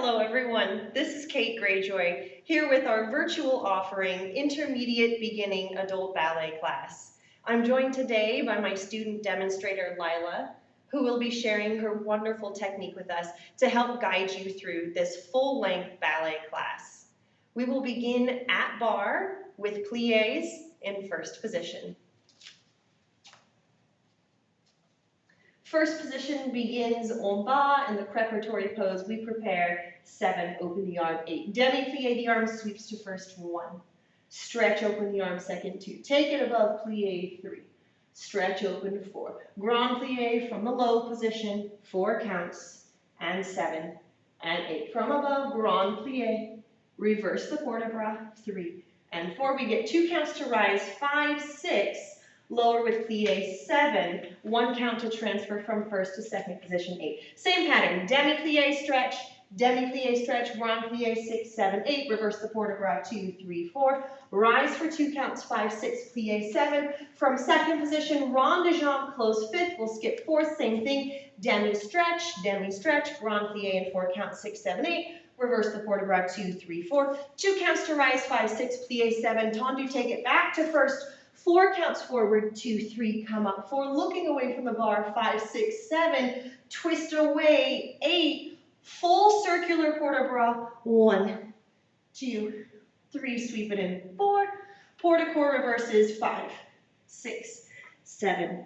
Hello everyone, this is Kate Greyjoy, here with our virtual offering, Intermediate Beginning Adult Ballet class. I'm joined today by my student demonstrator, Lila, who will be sharing her wonderful technique with us to help guide you through this full-length ballet class. We will begin at bar with pliés in first position. First position begins en bas in the preparatory pose. We prepare 7, open the arm, 8. Demi-plie the arm, sweeps to first 1. Stretch open the arm, second 2. Take it above plie 3. Stretch open 4. Grand plie from the low position, 4 counts, and 7, and 8. From above, grand plie, reverse the port de bras, 3, and 4. We get 2 counts to rise, 5, 6, lower with plie 7, 1 count to transfer from first to second position 8. Same pattern, demi-plie stretch, grand plie 6, 7, 8, reverse the port de bras 2, 3, 4, rise for 2 counts 5, 6, plie 7, from second position, rond de jambe, close 5th, we'll skip 4th, same thing, demi-stretch, grand plie and 4 counts 6, 7, 8, reverse the port de bras 2, 3, 4, 2 counts to rise 5, 6, plie 7, tendu, take it back to first, 4 counts forward, 2, 3, come up, 4, looking away from the bar, 5, 6, 7, twist away, 8, full circular port de bras, 1, 2, 3, sweep it in, 4, port de corps reverses, 5, 6, 7,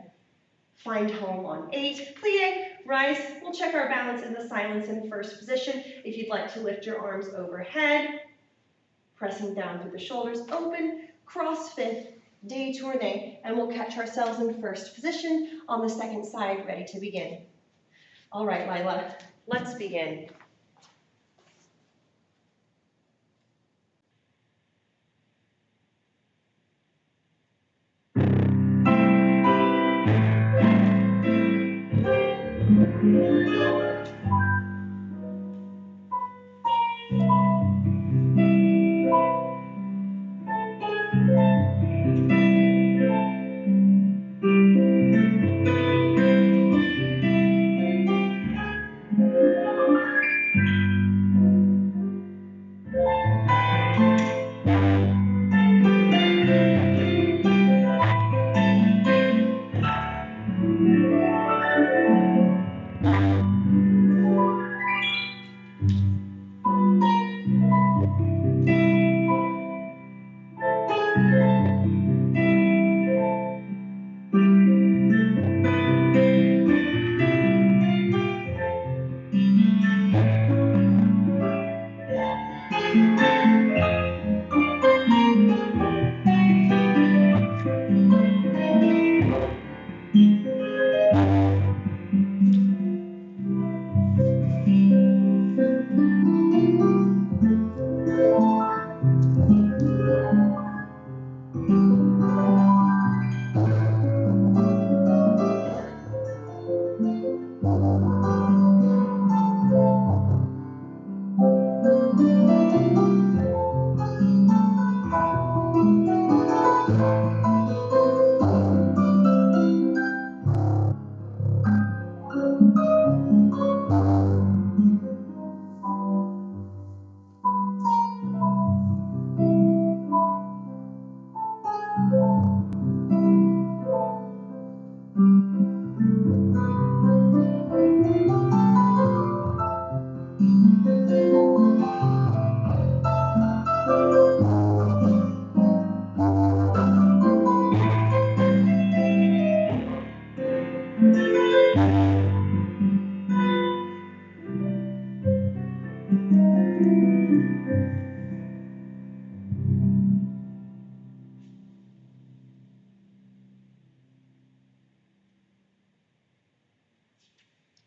find home on 8, plie, rise, we'll check our balance in the silence in first position. If you'd like to lift your arms overhead, pressing down through the shoulders, open, cross 5th, détourné, and we'll catch ourselves in first position on the second side, ready to begin. All right, Lila, let's begin.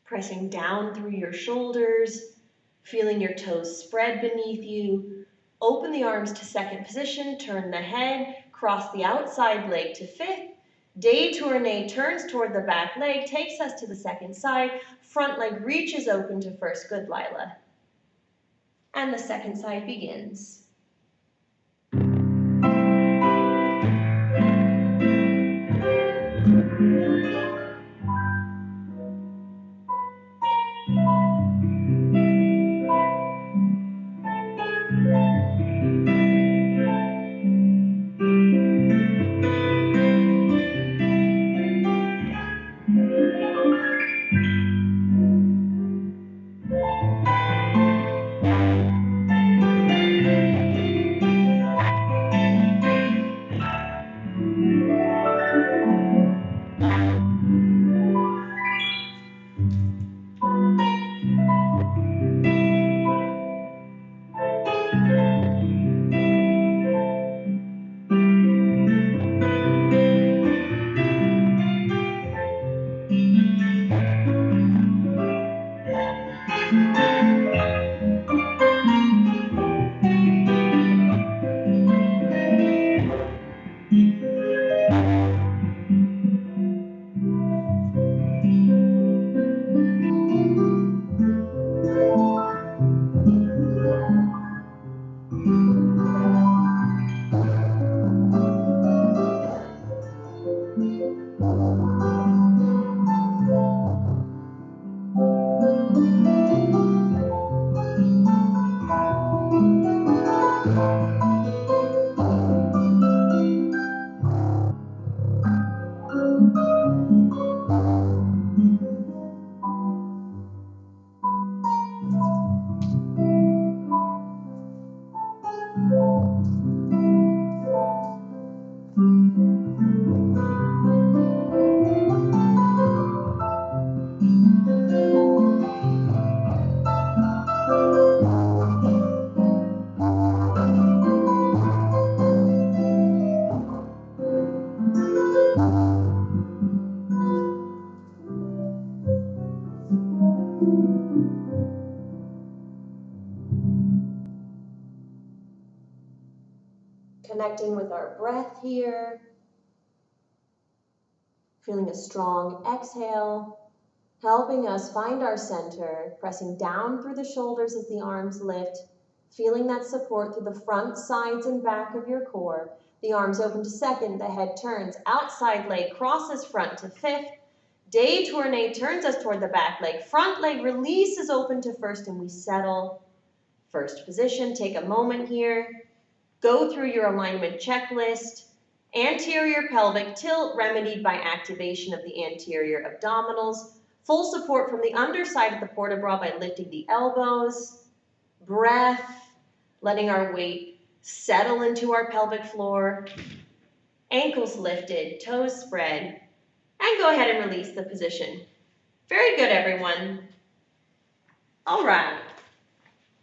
Pressing down through your shoulders, feeling your toes spread beneath you. Open the arms to second position, turn the head, cross the outside leg to 5th. Détourné turns toward the back leg, takes us to the second side. Front leg reaches open to first, good Lila. And the second side begins. Connecting with our breath here. Feeling a strong exhale, helping us find our center, pressing down through the shoulders as the arms lift, feeling that support through the front, sides, and back of your core. The arms open to second, the head turns, outside leg crosses front to fifth, détourné turns us toward the back leg, front leg releases open to first, and we settle. First position, take a moment here, go through your alignment checklist. Anterior pelvic tilt remedied by activation of the anterior abdominals. Full support from the underside of the port de bras by lifting the elbows. Breath, letting our weight settle into our pelvic floor. Ankles lifted, toes spread. And go ahead and release the position. Very good, everyone. All right.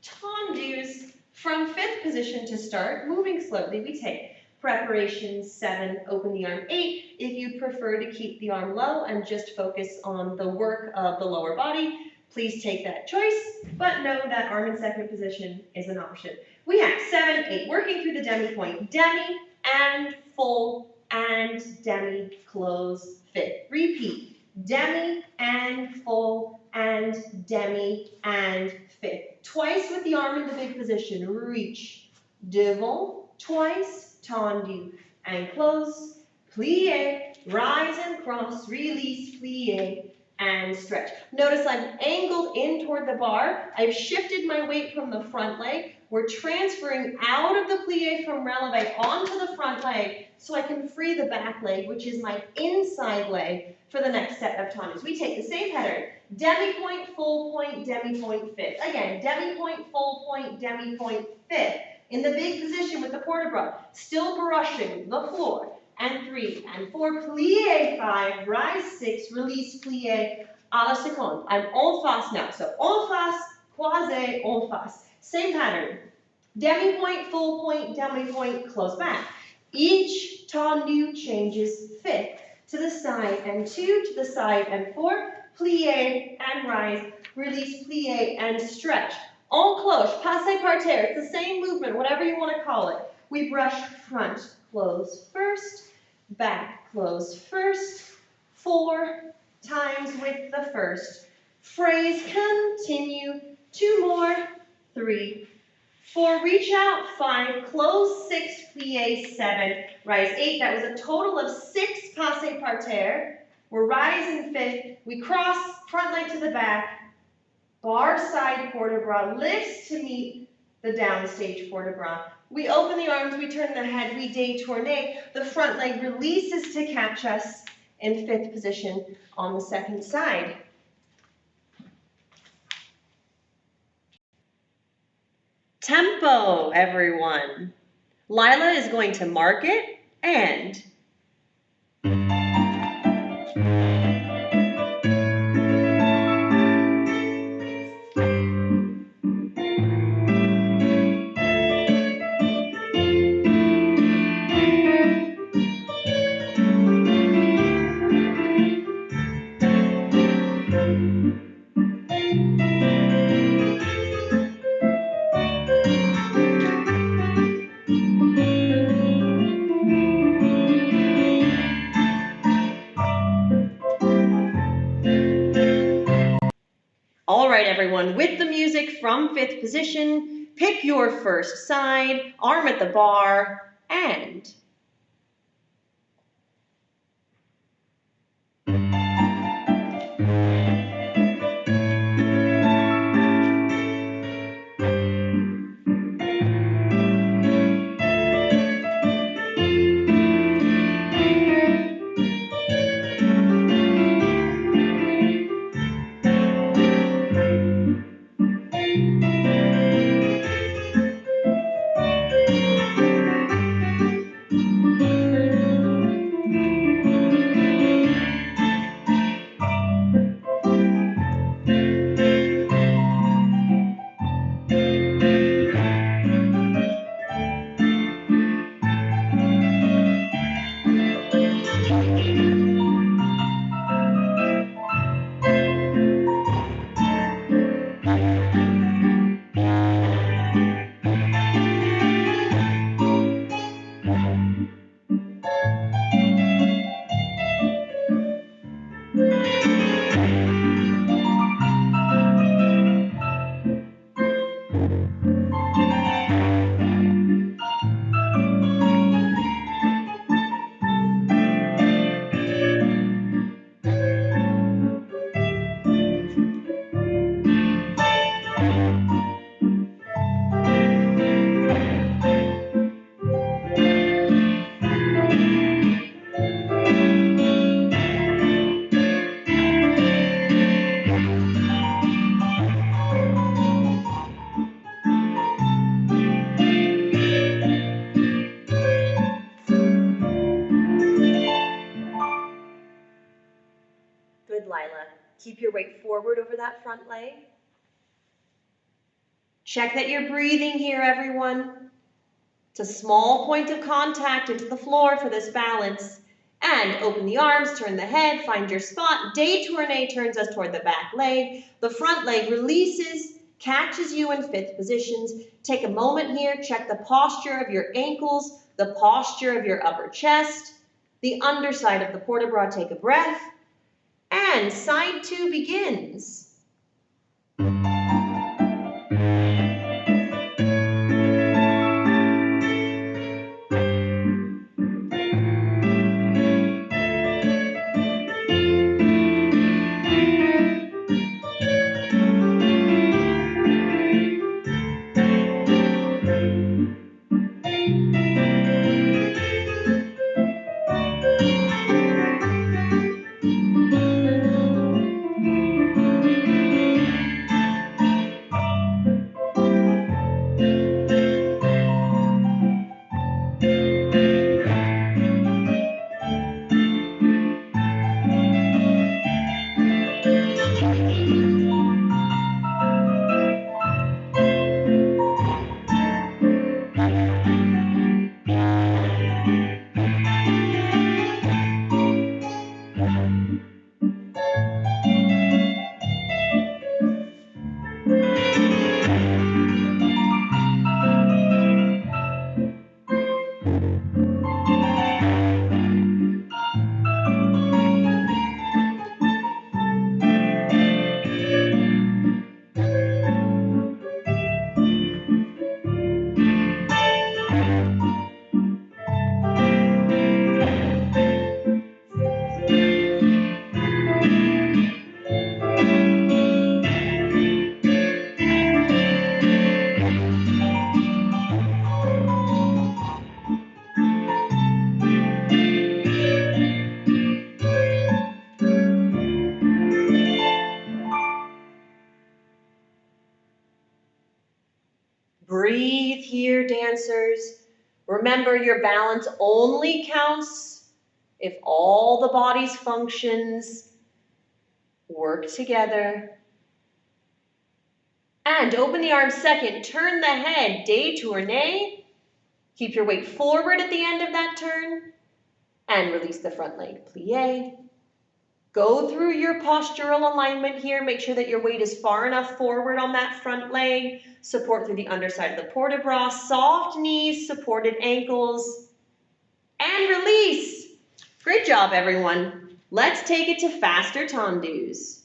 Tendus from fifth position to start. Moving slowly, we take preparation 7, open the arm 8. If you prefer to keep the arm low and just focus on the work of the lower body, please take that choice, but know that arm in second position is an option. We have 7, 8, working through the demi point. Demi and full and demi, close, fifth. Repeat. Demi and full and demi and fifth. Twice with the arm in the big position. Reach. Devant. Twice. Tendu and close, plie, rise and cross, release, plie, and stretch. Notice I'm angled in toward the bar. I've shifted my weight from the front leg. We're transferring out of the plie from releve onto the front leg so I can free the back leg, which is my inside leg, for the next set of tendus. We take the same pattern. Demi-point, full point, demi-point, fifth. Again, demi-point, full point, demi-point, fifth. In the big position with the port de bras, still brushing the floor. And 3 and 4, plie 5, rise 6, release, plie, à la seconde. I'm en face now. So en face, croisé, en face. Same pattern. Demi-point, full point, demi-point, close back. Each tendu changes fifth to the side and 2 to the side and 4, plie and rise, release, plie and stretch. En cloche, passe par terre, it's the same movement, whatever you want to call it. We brush front, close first, back, close first, 4 times with the first. Phrase, continue, 2 more, 3, 4, reach out, 5, close 6, plie 7, rise 8. That was a total of 6 passe par terre. We're rising fifth, we cross front leg to the back, bar side port de bras, lifts to meet the downstage port de bras. We open the arms, we turn the head, we détourné. The front leg releases to catch us in fifth position on the second side. Tempo, everyone. Lila is going to mark it and all right, everyone, with the music from fifth position, pick your first side, arm at the bar, and Good, Lila. Keep your weight forward over that front leg. Check that you're breathing here, everyone. It's a small point of contact into the floor for this balance. And open the arms, turn the head, find your spot. Détourné turns us toward the back leg. The front leg releases, catches you in fifth positions. Take a moment here, check the posture of your ankles, the posture of your upper chest, the underside of the port de bras. Take a breath. And side two begins. Breathe here, dancers. Remember, your balance only counts if all the body's functions work together. And open the arms second, turn the head, détourné. Keep your weight forward at the end of that turn. And release the front leg, plié. Go through your postural alignment here. Make sure that your weight is far enough forward on that front leg. Support through the underside of the port de bras. Soft knees, supported ankles. And release. Great job, everyone. Let's take it to faster tendus.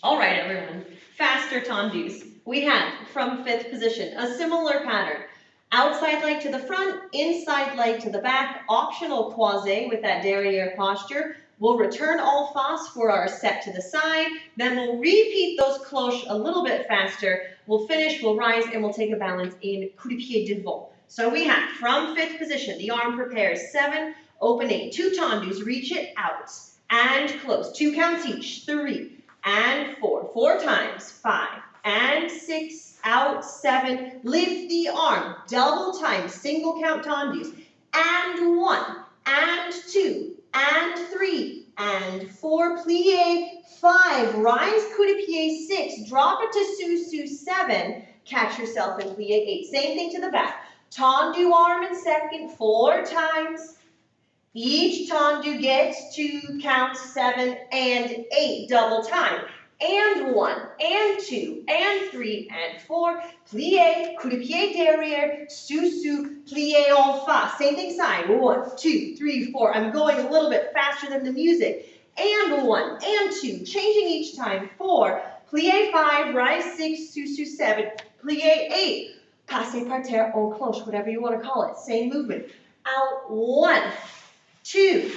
All right, everyone. Faster tendus. We have, from fifth position, a similar pattern. Outside leg to the front, inside leg to the back, optional croisé with that derrière posture. We'll return en face for our set to the side. Then we'll repeat those cloches a little bit faster. We'll finish, we'll rise, and we'll take a balance in coup de pied devant. So we have, from fifth position, the arm prepares 7, open 8, 2 tendus, reach it out, and close. 2 counts each, 3, and 4. 4 times, 5, and 6, out, 7, lift the arm, double time, single count tendus, and 1, and 2, and 3, and 4, plie, 5, rise, coup de pied, 6, drop it to sous, 7, catch yourself in plie, 8. Same thing to the back, tendu arm in second, 4 times, each tendu gets 2 counts, 7, and 8, double time. And 1, and 2, and 3, and 4, plie, coup de pied derrière, sous, plie en face. Same thing side, 1, 2, 3, 4. I'm going a little bit faster than the music. And 1, and 2, changing each time, 4, plie 5, rise 6, sous 7, plie 8, passe par terre en cloche, whatever you want to call it. Same movement. Out, 1, 2,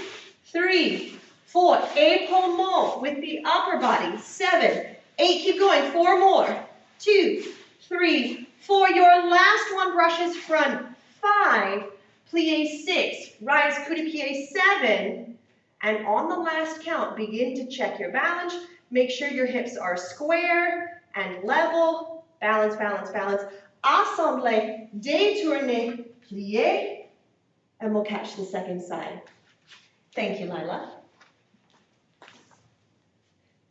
3, 4, épaulement with the upper body, 7, 8, keep going, 4 more, 2, 3, 4, your last one brushes front, 5, plie 6, rise coup de pied 7, and on the last count, begin to check your balance, make sure your hips are square and level, balance, balance, balance, assemblé, détourné, plié, and we'll catch the second side. Thank you, Lila.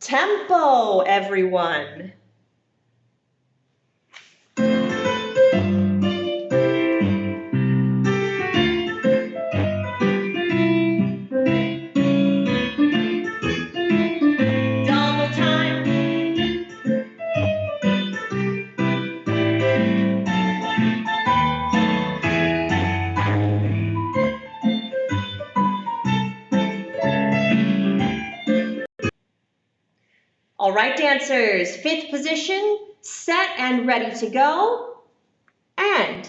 Tempo, everyone. Double time. All right, dancers, 5th position, set and ready to go, and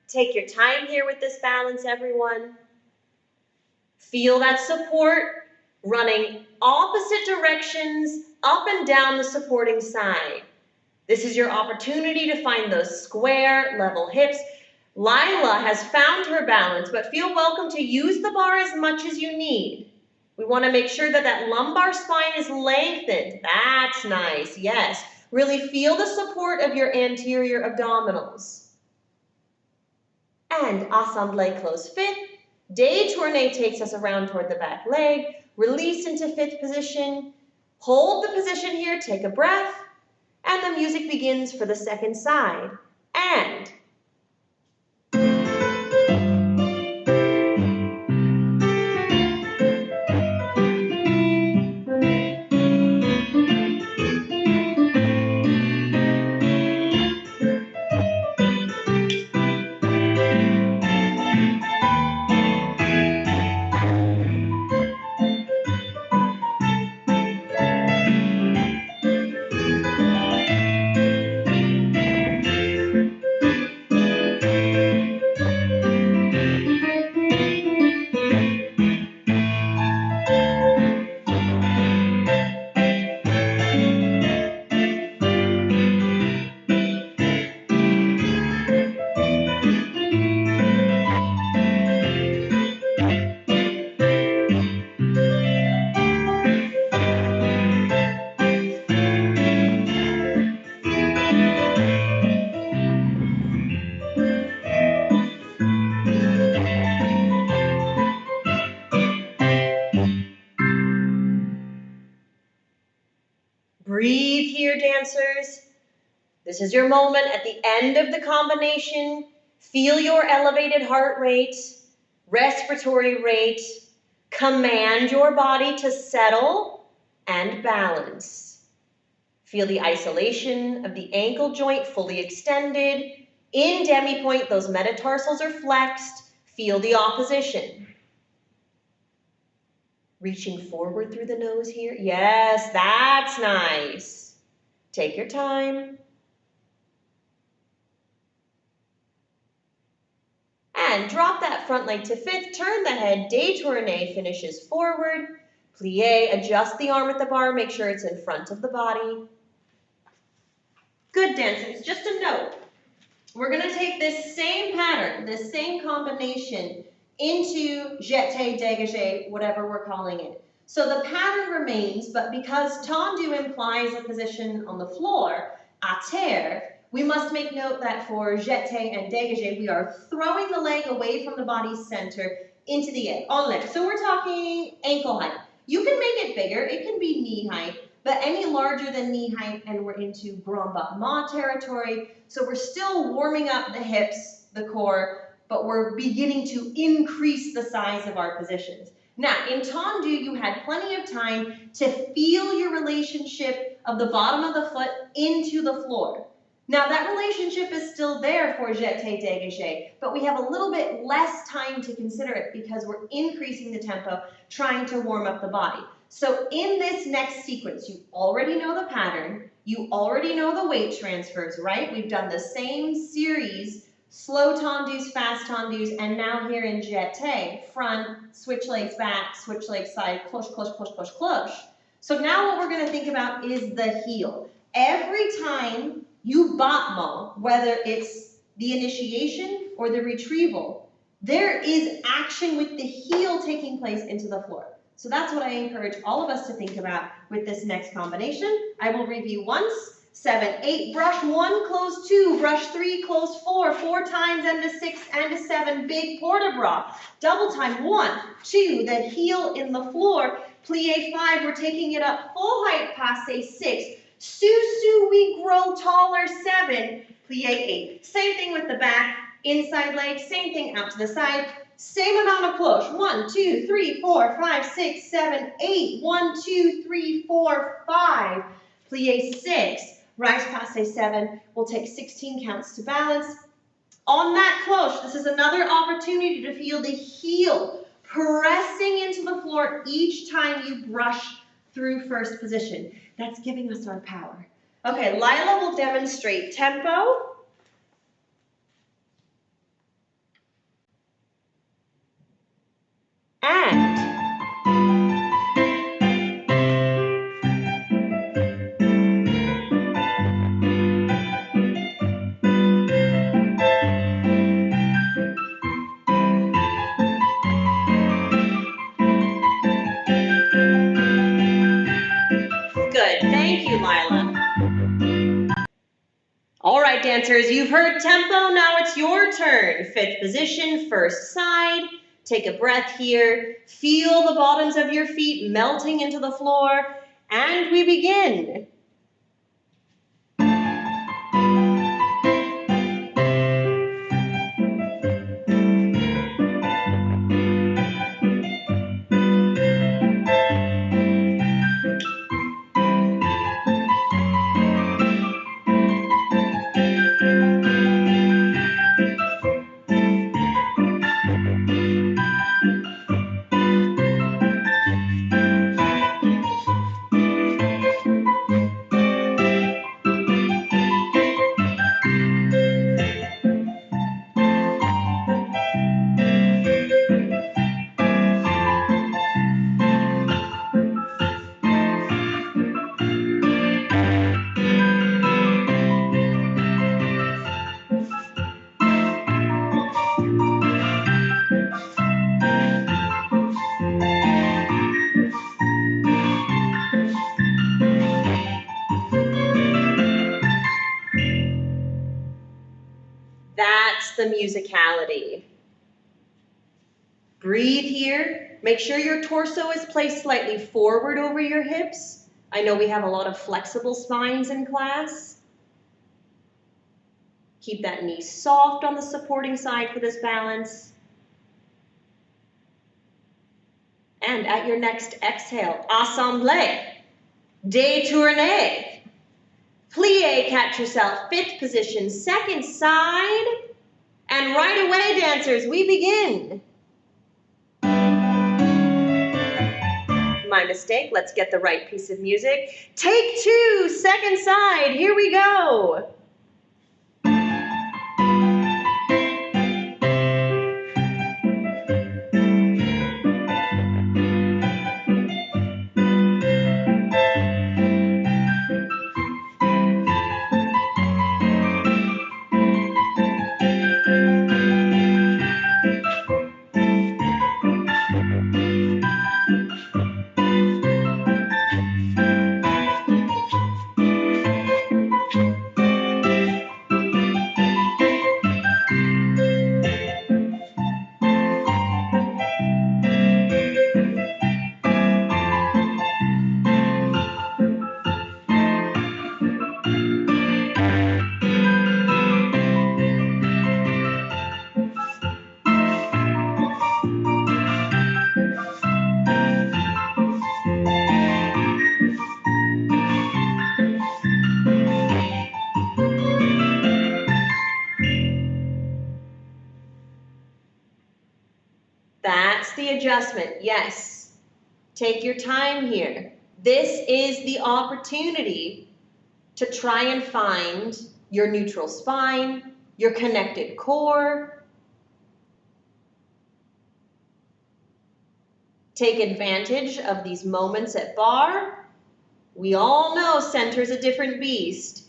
take your time here with this balance, everyone. Feel that support running opposite directions up and down the supporting side. This is your opportunity to find those square, level hips. Lila has found her balance, but feel welcome to use the bar as much as you need. We want to make sure that that lumbar spine is lengthened. That's nice, yes. Really feel the support of your anterior abdominals. And assemblé close 5th. Détourné takes us around toward the back leg. Release into 5th position. Hold the position here, take a breath. And the music begins for the 2nd side. And breathe here, dancers. This is your moment at the end of the combination. Feel your elevated heart rate, respiratory rate. Command your body to settle and balance. Feel the isolation of the ankle joint fully extended. In demi-point, those metatarsals are flexed. Feel the opposition. Reaching forward through the nose here. Yes, that's nice. Take your time. And drop that front leg to 5th. Turn the head. Détourné finishes forward. Plie. Adjust the arm at the bar. Make sure it's in front of the body. Good, dancers. Just a note. We're going to take this same pattern, this same combination into jeté, dégagé, whatever we're calling it. So the pattern remains, but because tendu implies a position on the floor, à terre, we must make note that for jeté and dégagé, we are throwing the leg away from the body's center into the air, en l'air. So we're talking ankle height. You can make it bigger, it can be knee height, but any larger than knee height and we're into grand battement territory. So we're still warming up the hips, the core, but we're beginning to increase the size of our positions. Now, in tendu, you had plenty of time to feel your relationship of the bottom of the foot into the floor. Now, that relationship is still there for jeté dégagé, but we have a little bit less time to consider it because we're increasing the tempo, trying to warm up the body. So in this next sequence, you already know the pattern, you already know the weight transfers, right? We've done the same series, slow tendus, fast tendus, and now here in jeté, front, switch legs back, switch legs side, cloche, cloche, cloche, cloche, cloche. So now what we're going to think about is the heel. Every time you battement, whether it's the initiation or the retrieval, there is action with the heel taking place into the floor. So that's what I encourage all of us to think about with this next combination. I will review once, 7, 8, brush 1, close 2, brush 3, close 4, 4 times, and a 6, and a 7, big port-de-bras, double time, 1, 2, then heel in the floor, plie 5, we're taking it up, full height, passe 6, sous, we grow taller, 7, plie 8. Same thing with the back, inside leg, same thing out to the side, same amount of cloche, 1, 2, 3, 4, 5, 6, 7, 8, 1, 2, 3, 4, 5, plie 6, rise passe 7, we'll take 16 counts to balance. On that cloche, this is another opportunity to feel the heel pressing into the floor each time you brush through first position. That's giving us our power. Okay, Lila will demonstrate tempo. And good, thank you, Lila. All right, dancers, you've heard tempo, now it's your turn. Fifth position, first side. Take a breath here. Feel the bottoms of your feet melting into the floor. And we begin. That's the musicality. Breathe here. Make sure your torso is placed slightly forward over your hips. I know we have a lot of flexible spines in class. Keep that knee soft on the supporting side for this balance. And at your next exhale, assemblée, détourné. Plie, catch yourself, fifth position, second side, and right away, dancers, we begin. My mistake, let's get the right piece of music. Take 2, second side, here we go. adjustment. Yes, take your time here. This is the opportunity to try and find your neutral spine, your connected core. Take advantage of these moments at bar. We all know center's a different beast.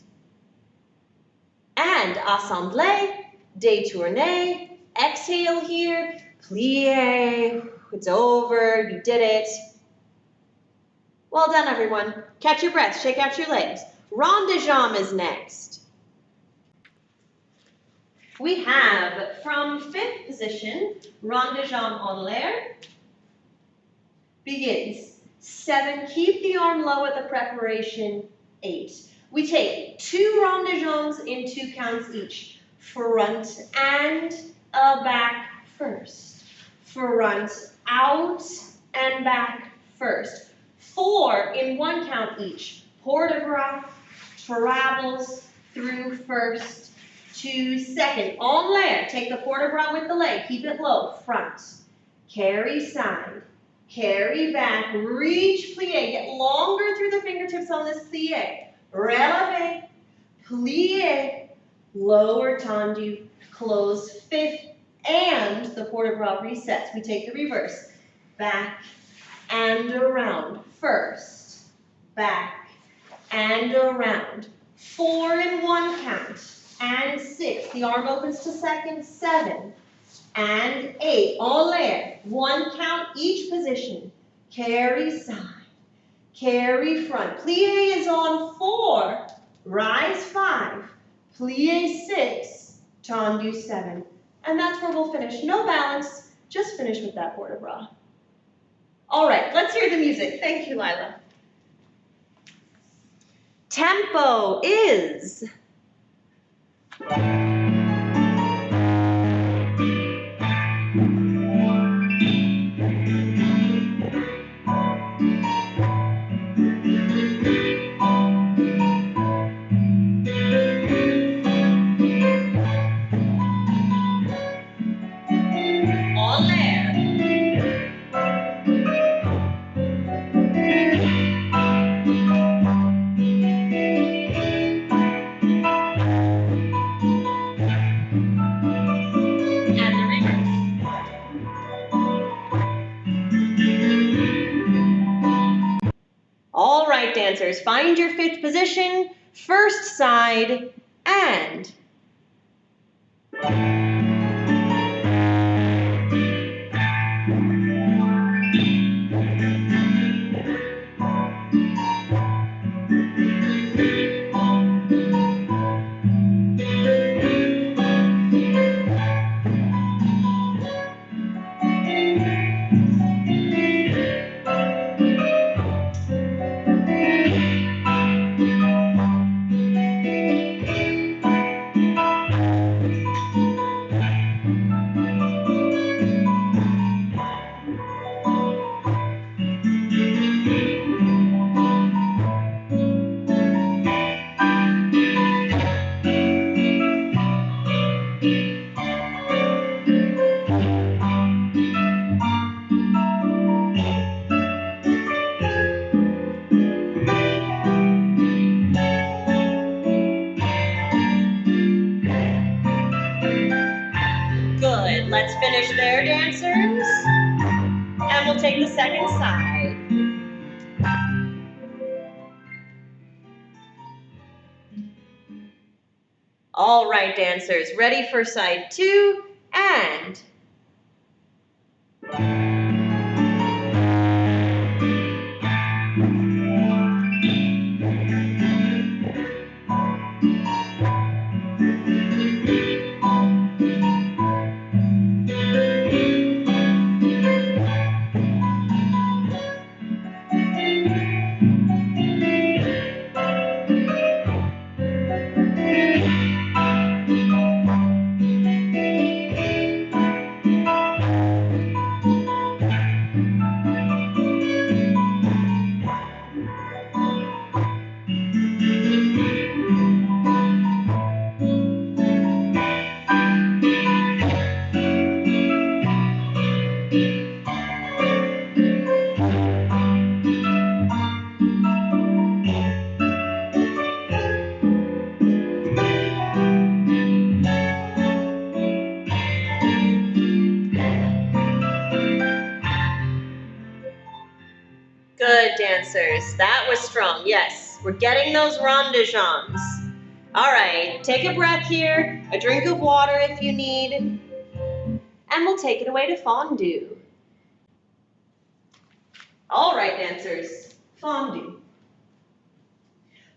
And assemblé, détourné, exhale here, plié, it's over, you did it. Well done, everyone. Catch your breath, shake out your legs. Rond de jambe is next. We have, from fifth position, rond de jambe en l'air. Begins. 7, keep the arm low at the preparation. 8. We take 2 rond de jambes in 2 counts each. Front and a back first. Front, out, and back first. 4 in 1 count each. Port de bras travels through first to second. En l'air, take the port de bras with the leg. Keep it low. Front. Carry side. Carry back. Reach plié. Get longer through the fingertips on this plié. Relevé, plié, lower tendu, close fifth, and the port de bras resets. We take the reverse. Back and around. First, back and around. 4 in 1 count. And 6. The arm opens to second. 7 and 8. En l'air. 1 count each position. Carry side. Carry front. Plié is on 4. Rise 5. Plié 6. Tendu 7. And that's where we'll finish. No balance. Just finish with that port de bras. All right, let's hear the music. Thank you, Lila. Tempo is... Dancers, find your 5th position, first side, and let's finish there, dancers. And we'll take the second side. All right, dancers, ready for side 2, and... was strong. Yes, we're getting those ronds de jambes. All right, take a breath here, a drink of water if you need, and we'll take it away to fondue. All right, dancers, fondue.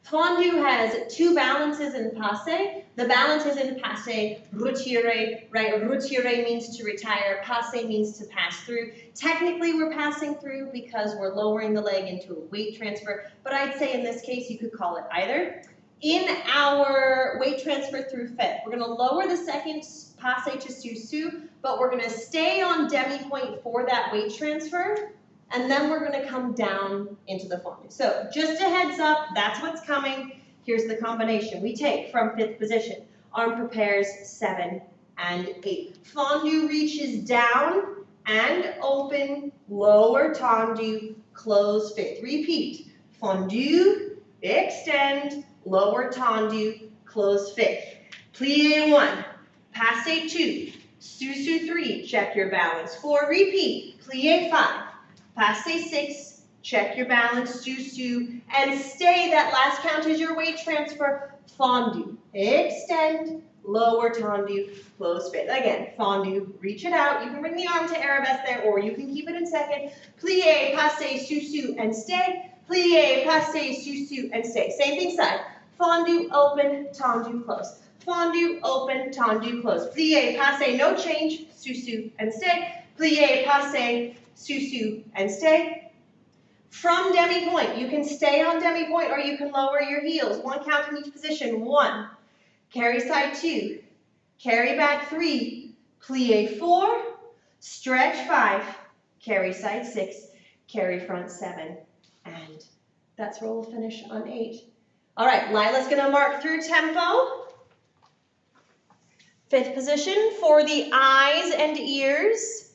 Fondue has two balances in passe. The balances in passe, retiré, right? Retiré means to retire, passe means to pass through. Technically, we're passing through because we're lowering the leg into a weight transfer, but I'd say in this case, you could call it either. In our weight transfer through fifth, we're gonna lower the second passe to sous-sus, but we're gonna stay on demi-point for that weight transfer, and then we're gonna come down into the fondue. So just a heads up, that's what's coming. Here's the combination. We take from fifth position, arm prepares 7 and 8. Fondue reaches down and open, lower tendu, close fifth. Repeat, fondue, extend, lower tendu, close fifth. Plie 1, passe 2, sous-sus 3, check your balance. 4, repeat, plie 5. Passe 6, check your balance, sous-sus, and stay. That last count is your weight transfer. Fondue, extend, lower tendu, close fifth. Again, fondue, reach it out. You can bring the arm to arabesque there, or you can keep it in second. Plie, passe, sous-sus, and stay. Plie, passe, sous-sus, and stay. Same thing side. Fondue, open, tendu, close. Fondue, open, tendu, close. Plie, passe, no change, sous-sus, and stay. Plie, passe, sous-sus, and stay. From demi-point, you can stay on demi-point or you can lower your heels. 1 count in each position. 1, carry side 2, carry back 3, plie 4, stretch 5, carry side 6, carry front 7, and that's where we'll finish on 8. All right, Lila's gonna mark through tempo. Fifth position for the eyes and ears.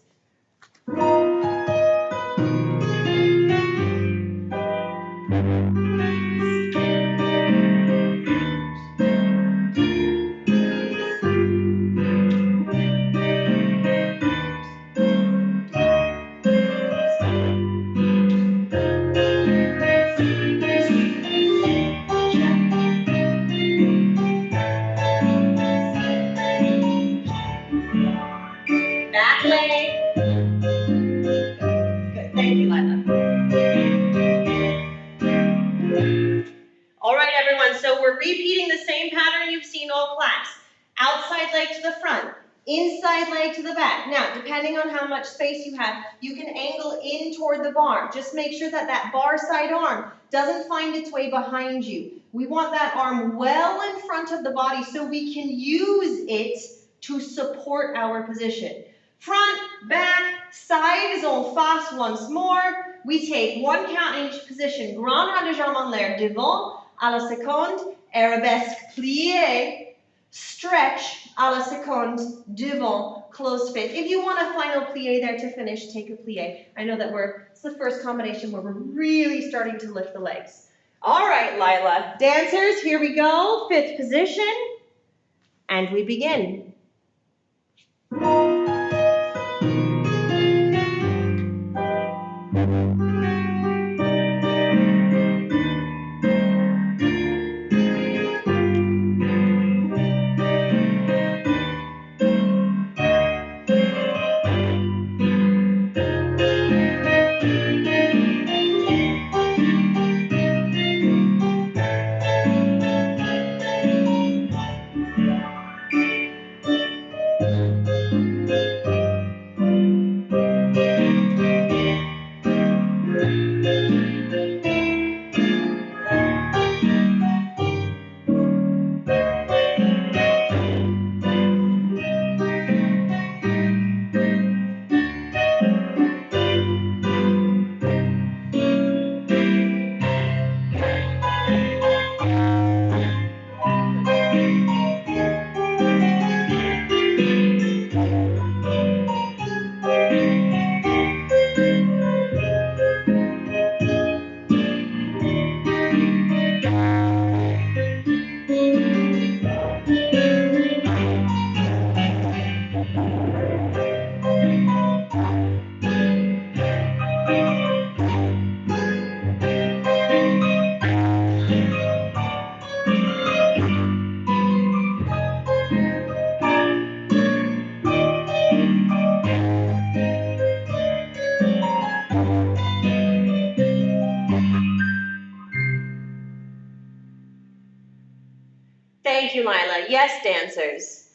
Repeating the same pattern you've seen all class. Outside leg to the front, inside leg to the back. Now, depending on how much space you have, you can angle in toward the bar. Just make sure that that bar side arm doesn't find its way behind you. We want that arm well in front of the body so we can use it to support our position. Front, back, side is en face once more. We take 1 count in each position. Grand rond de jambe en l'air, devant, à la seconde, arabesque, plié, stretch, à la seconde, devant, close fifth. If you want a final plié there to finish, take a plié. I know that it's the first combination where we're really starting to lift the legs. All right, Lila. Dancers, here we go. Fifth position, and we begin. Thank you, Lila. Yes, dancers.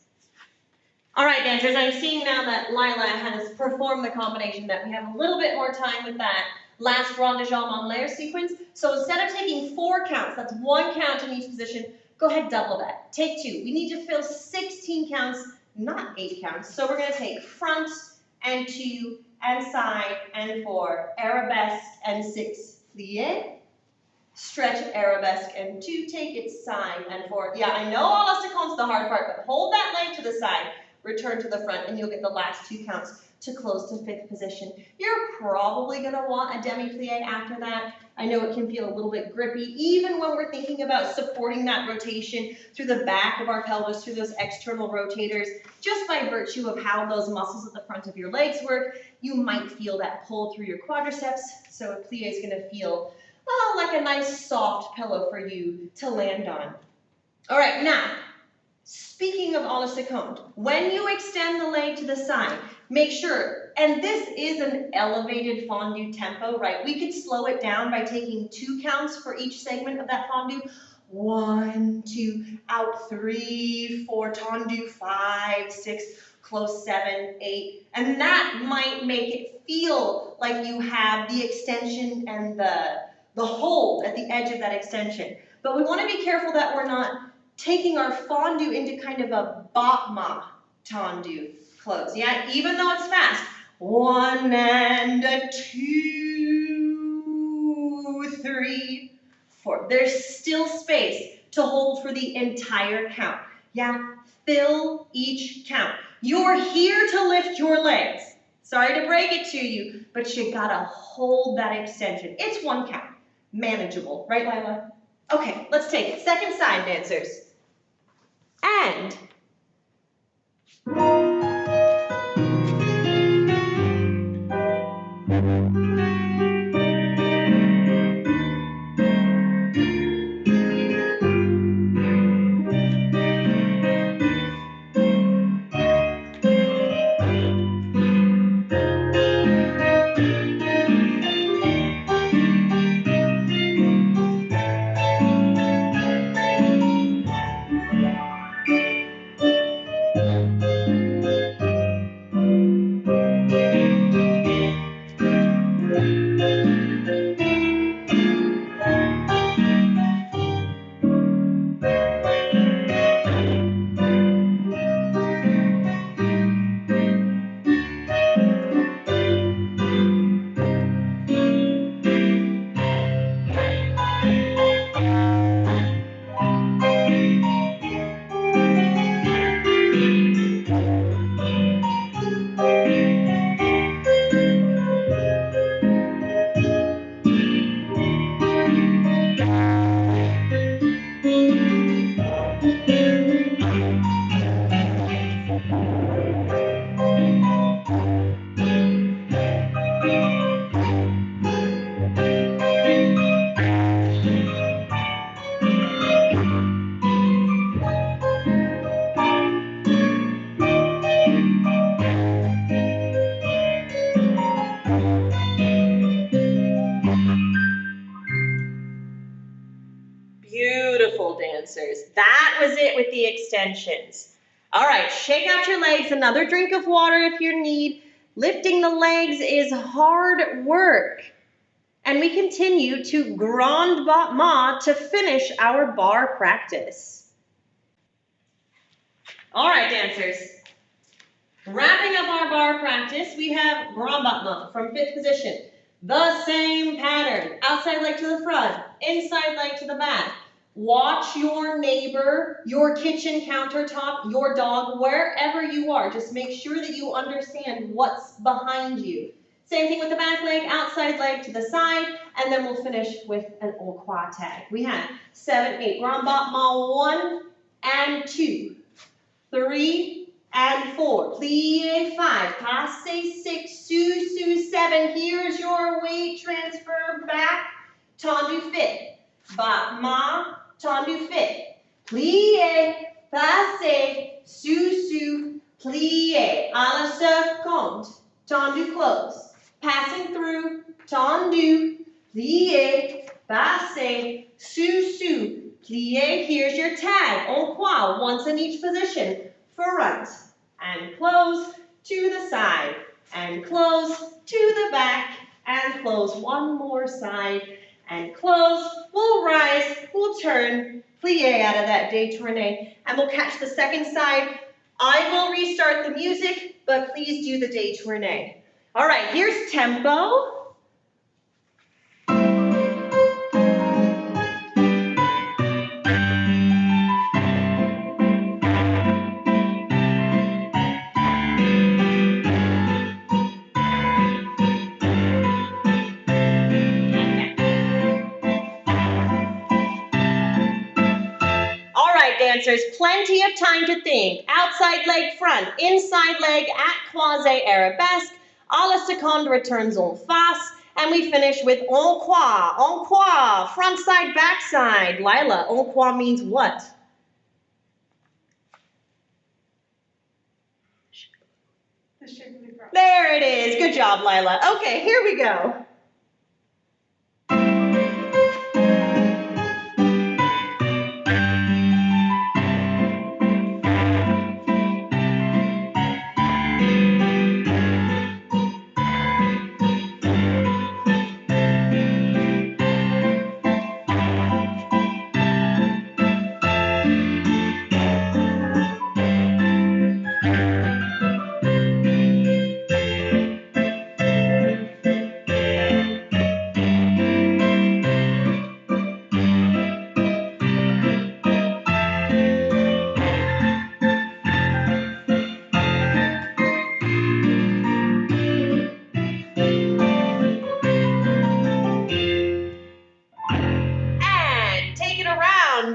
All right, dancers, I'm seeing now that Lila has performed the combination, that we have a little bit more time with that last rond de jambe en l'air sequence. So instead of taking 4 counts, that's 1 count in each position, go ahead, double that. Take 2. We need to fill 16 counts, not 8 counts. So we're going to take front and 2 and side and 4, arabesque and 6, plie. Stretch, arabesque, and 2, take it side and forward. Yeah, I know all the seconds the hard part, but hold that leg to the side, return to the front, and you'll get the last 2 counts to close to 5th position. You're probably going to want a demi-plie after that. I know it can feel a little bit grippy, even when we're thinking about supporting that rotation through the back of our pelvis, through those external rotators. Just by virtue of how those muscles at the front of your legs work, you might feel that pull through your quadriceps, so a plie is going to feel like a nice soft pillow for you to land on. All right, now, speaking of à la seconde, when you extend the leg to the side, make sure, and this is an elevated fondue tempo, right? We could slow it down by taking 2 counts for each segment of that fondue. 1, 2, out 3, 4, tendu 5, 6, close 7, 8, and that might make it feel like you have the extension and the hold at the edge of that extension. But we want to be careful that we're not taking our fondue into kind of a battement tendu close. Yeah, even though it's fast. 1 and a 2, 3, 4. There's still space to hold for the entire count. Yeah, fill each count. You're here to lift your legs. Sorry to break it to you, but you gotta hold that extension. It's 1 count. Manageable, right, Lila? Okay, let's take it. Second side, dancers. And beautiful, dancers. That was it with the extensions. All right, shake out your legs. Another drink of water if you need. Lifting the legs is hard work. And we continue to grand battement to finish our bar practice. All right, dancers. Wrapping up our bar practice, we have grand battement from 5th position. The same pattern. Outside leg to the front, inside leg to the back. Watch your neighbor, your kitchen countertop, your dog, wherever you are. Just make sure that you understand what's behind you. Same thing with the back leg, outside leg to the side, and then we'll finish with an au croix tag. We have 7, 8, grand battement 1 and 2, 3 and 4, plie 5, passe 6, sous 7. Here's your weight transfer back, tendu 5th, battement, tendu 5th, plie, passe, sous, plie, à la seconde, tendu close. Passing through, tendu, plie, passe, sous, plie, here's your tag, en croix, once in each position, front, and close, to the side, and close, to the back, and close, one more side, and close, we'll rise, we'll turn, plie out of that détourné, and we'll catch the second side. I will restart the music, but please do the détourné. All right, here's tempo. Dancers, plenty of time to think. Outside leg front, inside leg at croisé arabesque, à la seconde returns en face, and we finish with en croix, front side, back side. Lila, en croix means what? The shape of the cross. There it is. Good job, Lila. Okay, here we go.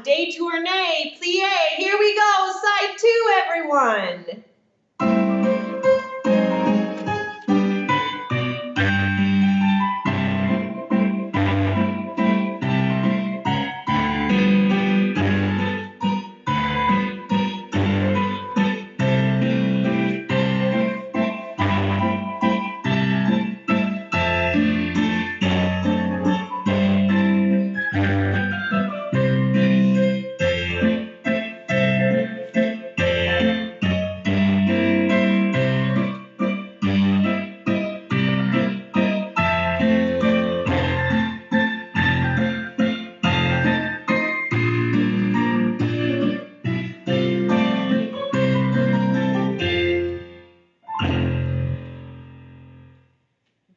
Détourné, plie, here we go, side 2, everyone.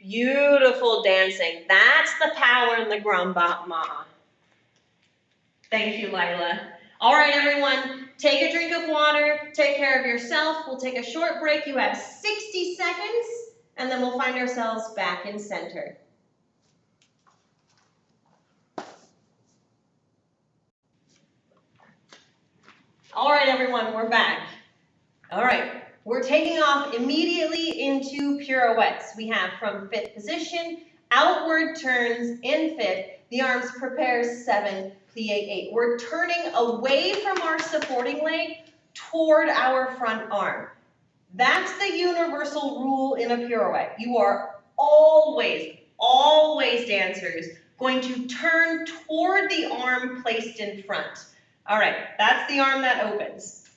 Beautiful dancing. That's the power in the grand battement. Thank you, Lila. All right, everyone, take a drink of water, take care of yourself. We'll take a short break. You have 60 seconds, and then we'll find ourselves back in center. All right, everyone, we're back. All right. We're taking off immediately into pirouettes. We have from fifth position, outward turns in fifth, the arms prepare 7, plie 8. We're turning away from our supporting leg toward our front arm. That's the universal rule in a pirouette. You are always dancers, going to turn toward the arm placed in front. All right, that's the arm that opens.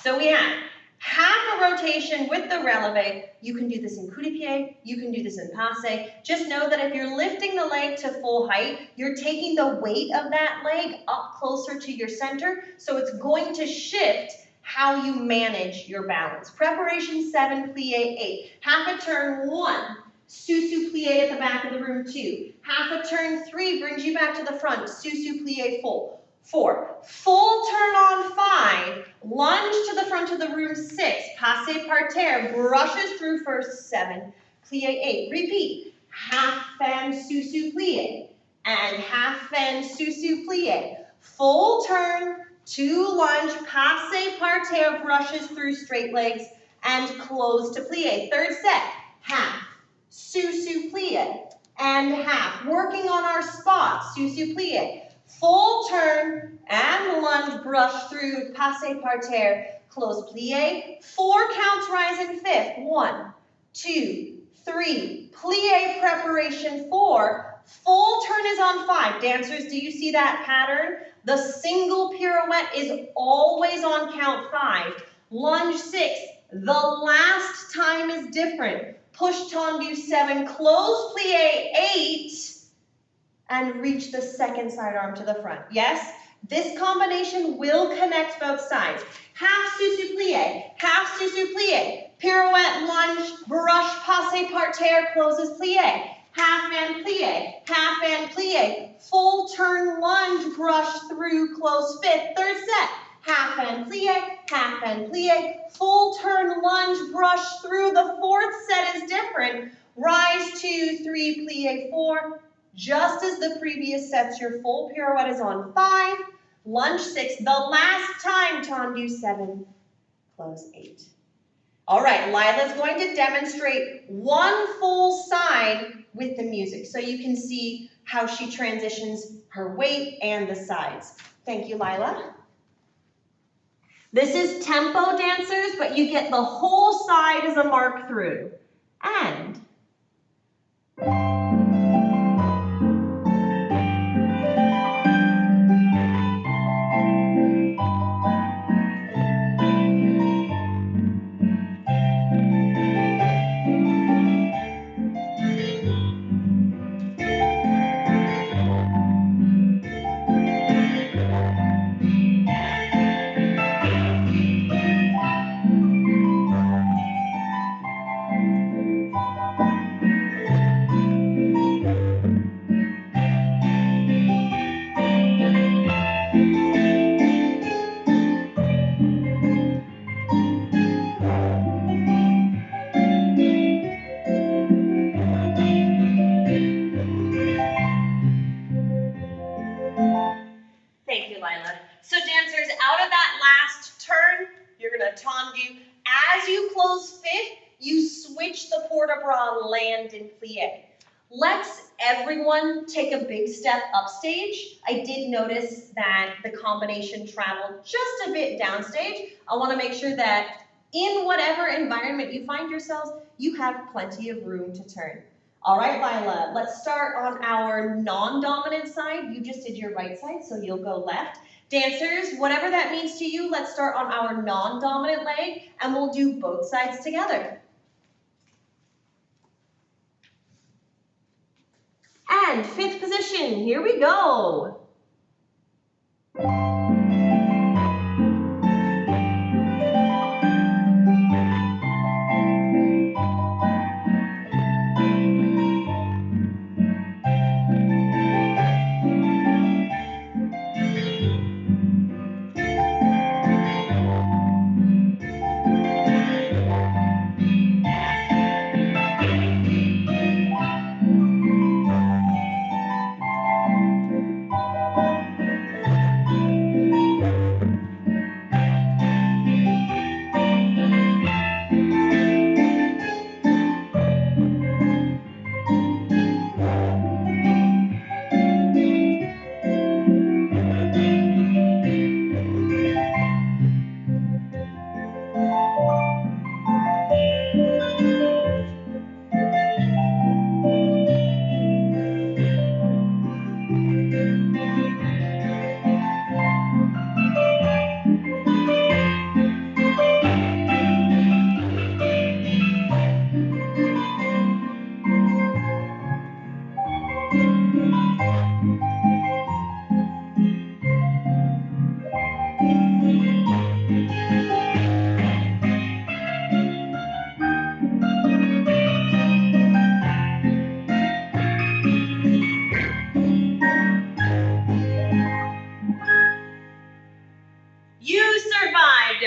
So we have half a rotation with the releve. You can do this in coup de pied, you can do this in passe. Just know that if you're lifting the leg to full height, you're taking the weight of that leg up closer to your center, so it's going to shift how you manage your balance. Preparation 7, plie 8. Half a turn 1, sous-sus plie at the back of the room 2. Half a turn 3 brings you back to the front, sous-sus plie 4. Full turn on 5, lunge to the front of the room 6, passe parterre, brushes through first 7, plie 8. Repeat, half fan sous-sus plie, and half fan sous-sus plie. Full turn, 2 lunge, passe parterre, brushes through straight legs, and close to plie. Third set, half, sous-sus plie, and half. Working on our spot, sous-sus plie. Full turn and lunge, brush through, passe parterre, close plie. 4 counts rise in fifth. 1, 2, 3. Plie preparation 4. Full turn is on 5. Dancers, do you see that pattern? The single pirouette is always on count 5. Lunge 6, the last time is different. Push tendu 7, close plie 8, and reach the second side arm to the front. Yes? This combination will connect both sides. Half sous-sus plie, half sous-sus plie, pirouette, lunge, brush, passe parterre, closes plie, half and plie, full turn lunge, brush through, close fifth, third set, half and plie, full turn lunge, brush through, the fourth set is different, rise 2, 3, plie 4, just as the previous sets, your full pirouette is on 5, lunge 6, the last time, tendu 7, close 8. All right, Lila's going to demonstrate one full side with the music so you can see how she transitions her weight and the sides. Thank you, Lila. This is tempo, dancers, but you get the whole side as a mark through. And thank you, Lila. So dancers, out of that last turn, you're gonna tendu. As you close fifth, you switch the port de bras, land in plie. Let's everyone take a big step upstage. I did notice that the combination traveled just a bit downstage. I wanna make sure that in whatever environment you find yourselves, you have plenty of room to turn. All right, Lila, let's start on our non-dominant side. You just did your right side, so you'll go left. Dancers, whatever that means to you, let's start on our non-dominant leg, and we'll do both sides together. And fifth position, here we go.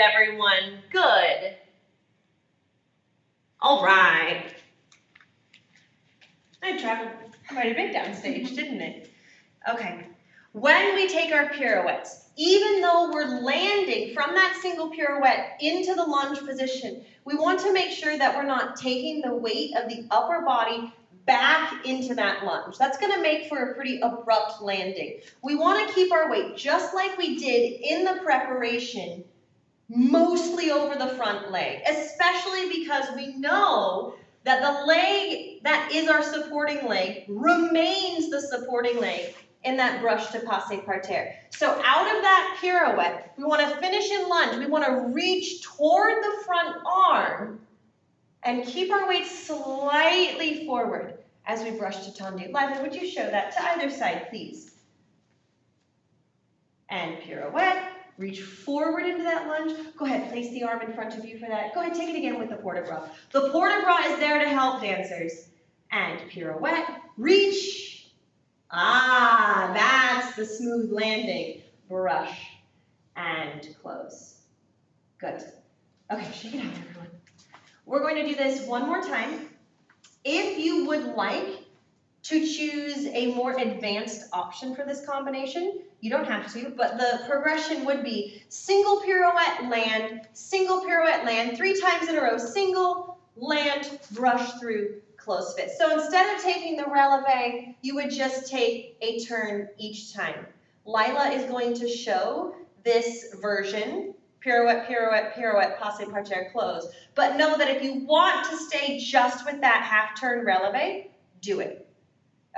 Everyone, good. All right. I traveled quite a bit downstage, didn't it? Okay. When we take our pirouettes, even though we're landing from that single pirouette into the lunge position, we want to make sure that we're not taking the weight of the upper body back into that lunge. That's going to make for a pretty abrupt landing. We want to keep our weight, just like we did in the preparation, mostly over the front leg, especially because we know that the leg that is our supporting leg remains the supporting leg in that brush to passe parterre. So out of that pirouette, we want to finish in lunge. We want to reach toward the front arm and keep our weight slightly forward as we brush to tendu. Lila, would you show that to either side, please? And pirouette, reach forward into that lunge. Go ahead, place the arm in front of you for that. Go ahead, take it again with the port-de-bras. The port-de-bras is there to help dancers. And pirouette, reach. Ah, that's the smooth landing. Brush and close. Good. Okay, shake it out, everyone. We're going to do this one more time. If you would like to choose a more advanced option for this combination, you don't have to, but the progression would be single pirouette, land, 3 times in a row, single, land, brush through, close fit. So instead of taking the releve, you would just take a turn each time. Lila is going to show this version, pirouette, pirouette, pirouette, passe parterre, close. But know that if you want to stay just with that half turn releve, do it.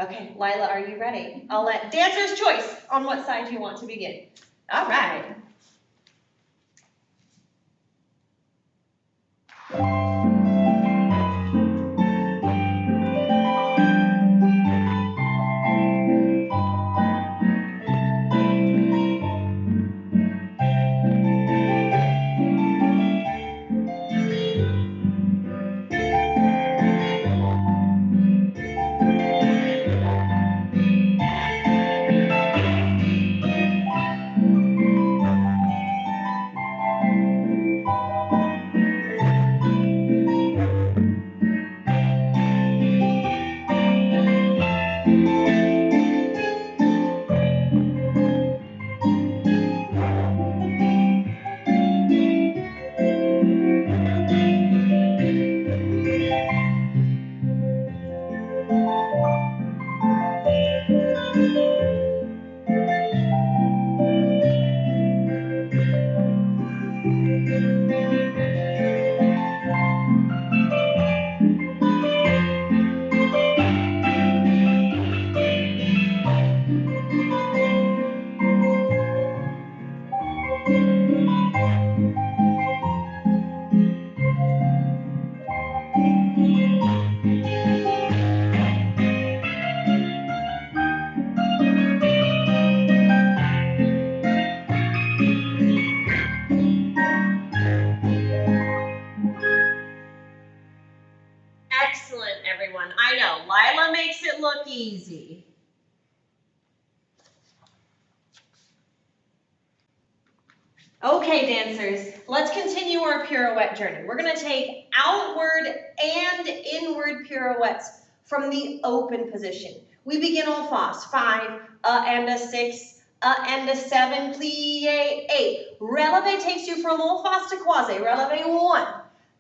Okay, Lila, are you ready? I'll let dancer's choice on what side you want to begin. All right. Excellent, everyone. I know, Lila makes it look easy. Okay, dancers, let's continue our pirouette journey. We're going to take outward and inward pirouettes from the open position. We begin en face, 5, and a 6, and a 7, plie, 8. Releve takes you from en face to croisé. Releve 1,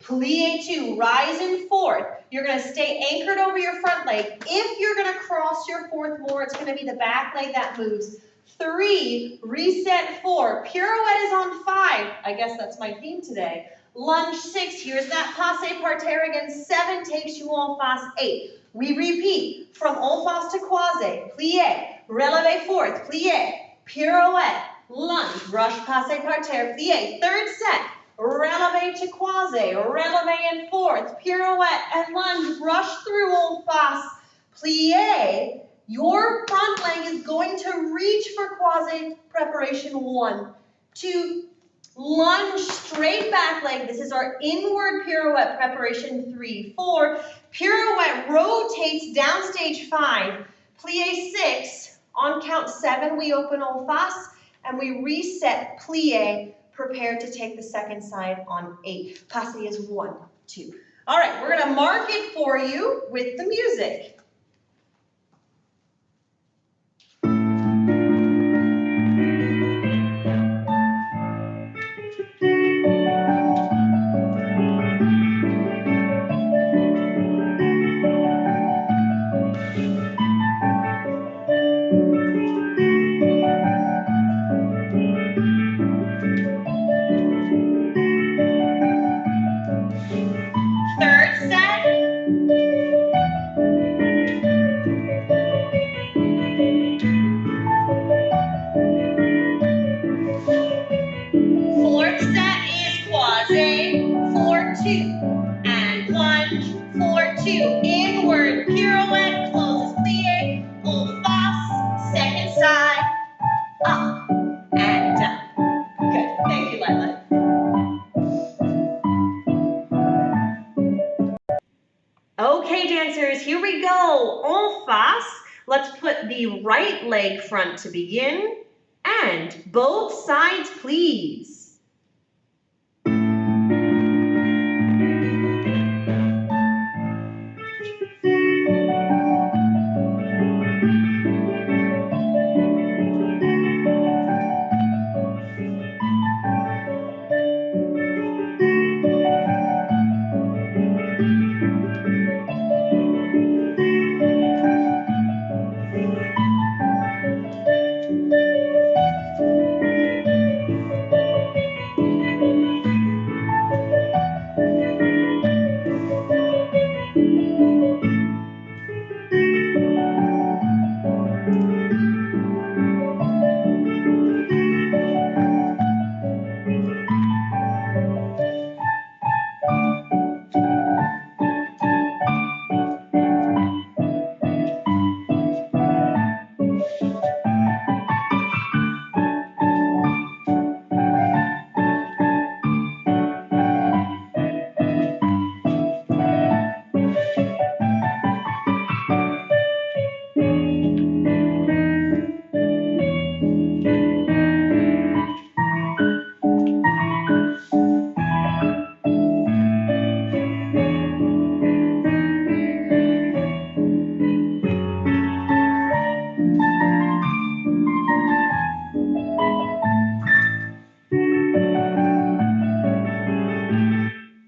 plie 2, rise in 4th. You're going to stay anchored over your front leg. If you're going to cross your 4th more, it's going to be the back leg that moves. 3, reset 4, pirouette is on 5, I guess that's my theme today. Lunge 6, here's that passe parterre again, 7 takes you en face, 8. We repeat from en face to croisé, plie, releve 4th, plie, pirouette, lunge, brush, passe parterre, plie. 3rd set, releve to croisé, releve in 4th, pirouette and lunge, brush through en face, plie. Your front leg is going to reach for croisé, preparation 1, 2, lunge, straight back leg. This is our inward pirouette, preparation 3, 4. Pirouette rotates down stage 5, plie 6. On count 7, we open en face, and we reset, plie, prepare to take the second side on 8. Passe is 1, 2. All right, we're going to mark it for you with the music. 2, inward, pirouette, closes plie, old face, second side, up and down. Good, thank you, Lila. Okay, dancers, here we go, en face. Let's put the right leg front to begin, and both sides, please.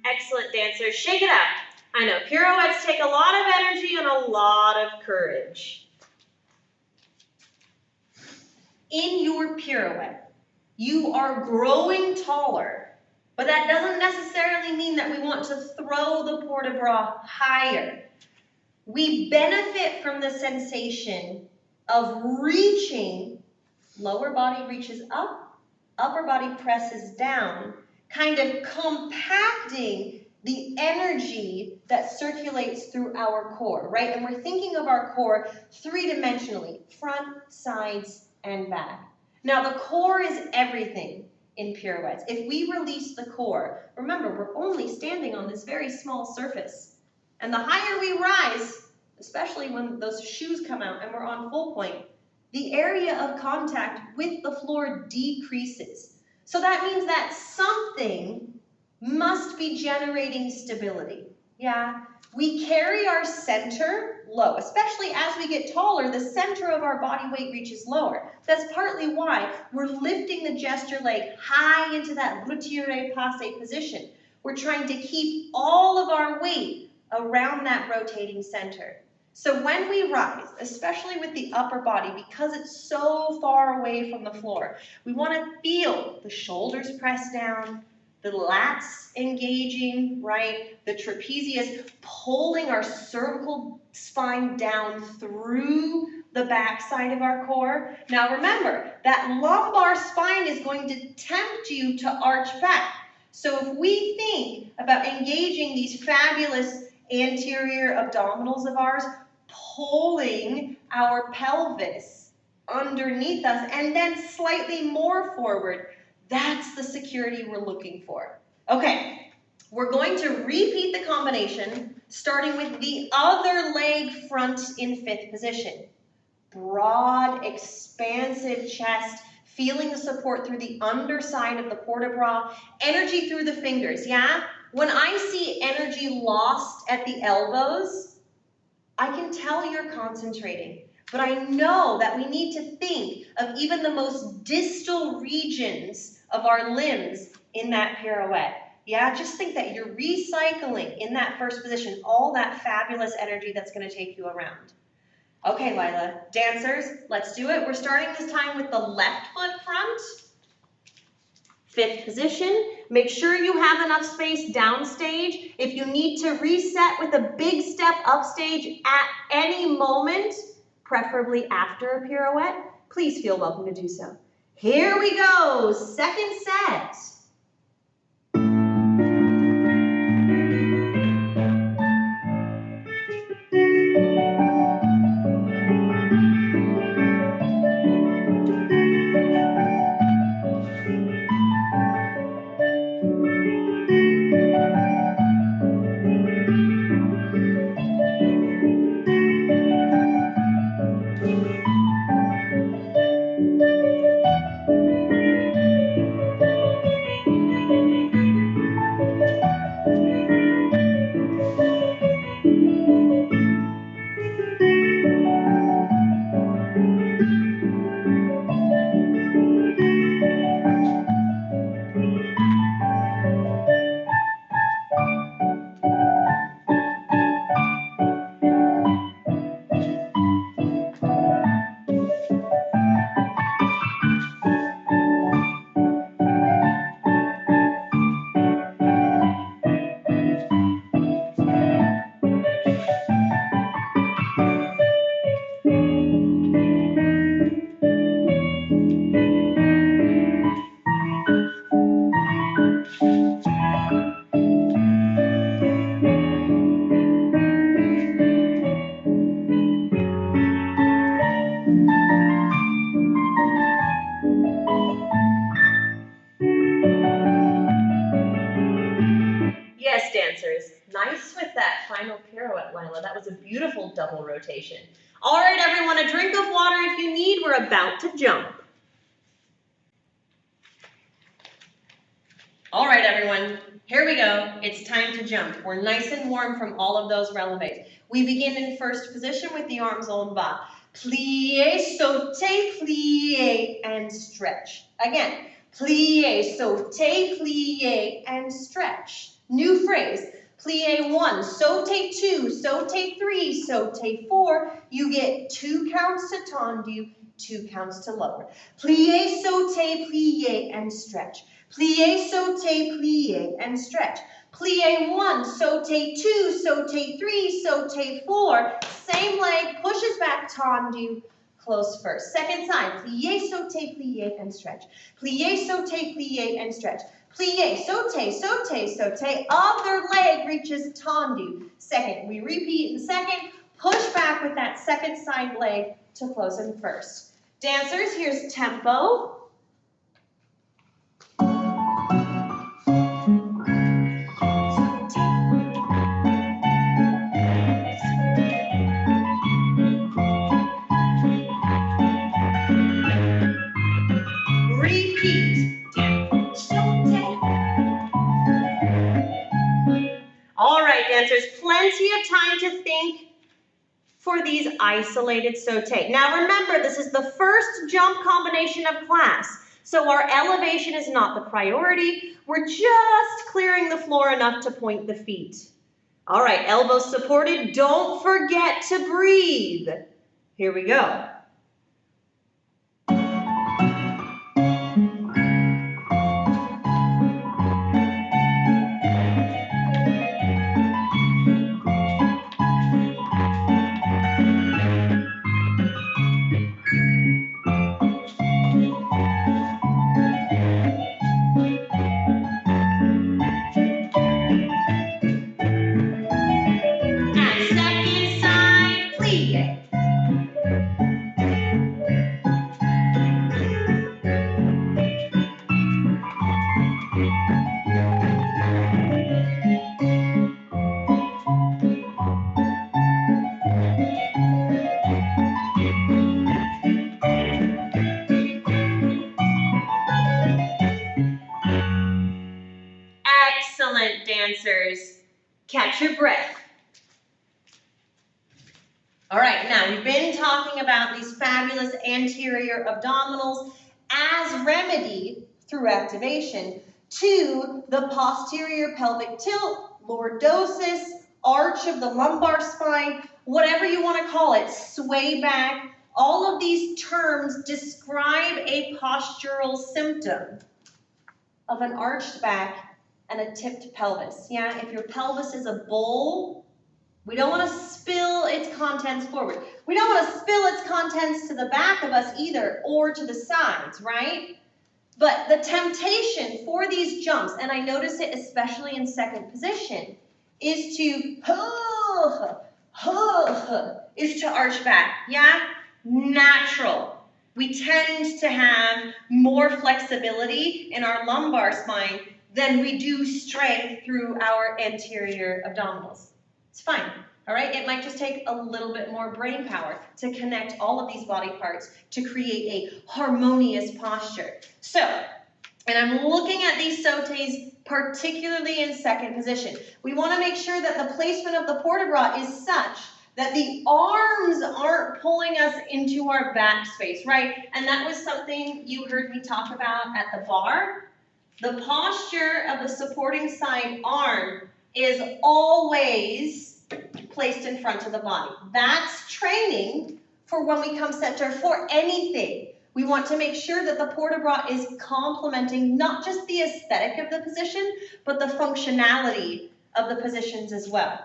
Excellent, dancers. Shake it up. I know, pirouettes take a lot of energy and a lot of courage. In your pirouette, you are growing taller, but that doesn't necessarily mean that we want to throw the port de bras higher. We benefit from the sensation of reaching, lower body reaches up, upper body presses down, kind of compacting the energy that circulates through our core, right? And we're thinking of our core three-dimensionally, front, sides, and back. Now, the core is everything in pirouettes. If we release the core, remember, we're only standing on this very small surface. And the higher we rise, especially when those shoes come out and we're on full point, the area of contact with the floor decreases. So that means that something must be generating stability. Yeah, we carry our center low, especially as we get taller, the center of our body weight reaches lower. That's partly why we're lifting the gesture leg high into that retiré passé position. We're trying to keep all of our weight around that rotating center. So when we rise, especially with the upper body, because it's so far away from the floor, we want to feel the shoulders press down, the lats engaging, right? The trapezius pulling our cervical spine down through the back side of our core. Now remember, that lumbar spine is going to tempt you to arch back. So if we think about engaging these fabulous anterior abdominals of ours, pulling our pelvis underneath us and then slightly more forward, that's the security we're looking for. Okay, we're going to repeat the combination, starting with the other leg front in fifth position. Broad, expansive chest, feeling the support through the underside of the port de bras, energy through the fingers, yeah? When I see energy lost at the elbows, I can tell you're concentrating. But I know that we need to think of even the most distal regions of our limbs in that pirouette. Yeah, just think that you're recycling in that first position all that fabulous energy that's going to take you around. Okay, Lila, dancers, let's do it. We're starting this time with the left foot front. Fifth position. Make sure you have enough space downstage. If you need to reset with a big step upstage at any moment, preferably after a pirouette, please feel welcome to do so. Here we go, second set. dancers. Nice with that final pirouette, Lila. That was a beautiful double rotation. All right, everyone, a drink of water if you need. We're about to jump. All right, everyone, here we go. It's time to jump. We're nice and warm from all of those relevés. We begin in first position with the arms en bas. Plie, sauté, plie, and stretch. Again, plie, sauté, plie, and stretch. New phrase. Plie 1, sauté 2, sauté 3, sauté 4. You get 2 counts to tendu, 2 counts to lower. Plie, sauté, plie, and stretch. Plie, sauté, plie, and stretch. Plie 1, sauté 2, sauté 3, sauté 4. Same leg, pushes back, tendu, close first. Second side, plie, sauté, plie, and stretch. Plie, sauté, plie, and stretch. Plie, sauté, sauté, sauté. Other leg reaches tendu. Second, we repeat in second. Push back with that second side leg to close in first. Dancers, here's tempo. Repeat. All right, dancers, plenty of time to think for these isolated sauté. Now remember, this is the first jump combination of class, so our elevation is not the priority. We're just clearing the floor enough to point the feet. All right, elbows supported. Don't forget to breathe. Here we go. Excellent, dancers. Catch your breath. All right, now we've been talking about these fabulous anterior abdominals as remedy through activation to the posterior pelvic tilt, lordosis, arch of the lumbar spine, whatever you want to call it, sway back. All of these terms describe a postural symptom of an arched back and a tipped pelvis. Yeah, if your pelvis is a bowl, we don't want to spill its contents forward. We don't want to spill its contents to the back of us either, or to the sides, right? But the temptation for these jumps, and I notice it especially in second position, is to arch back. Yeah, natural. We tend to have more flexibility in our lumbar spine than we do strength through our anterior abdominals. It's fine, all right? It might just take a little bit more brain power to connect all of these body parts to create a harmonious posture. So, and I'm looking at these sautés particularly in second position. We want to make sure that the placement of the port-de-bras is such that the arms aren't pulling us into our back space, right? And that was something you heard me talk about at the bar. The posture of the supporting side arm is always placed in front of the body. That's training for when we come center for anything. We want to make sure that the port-de-bras is complementing not just the aesthetic of the position, but the functionality of the positions as well.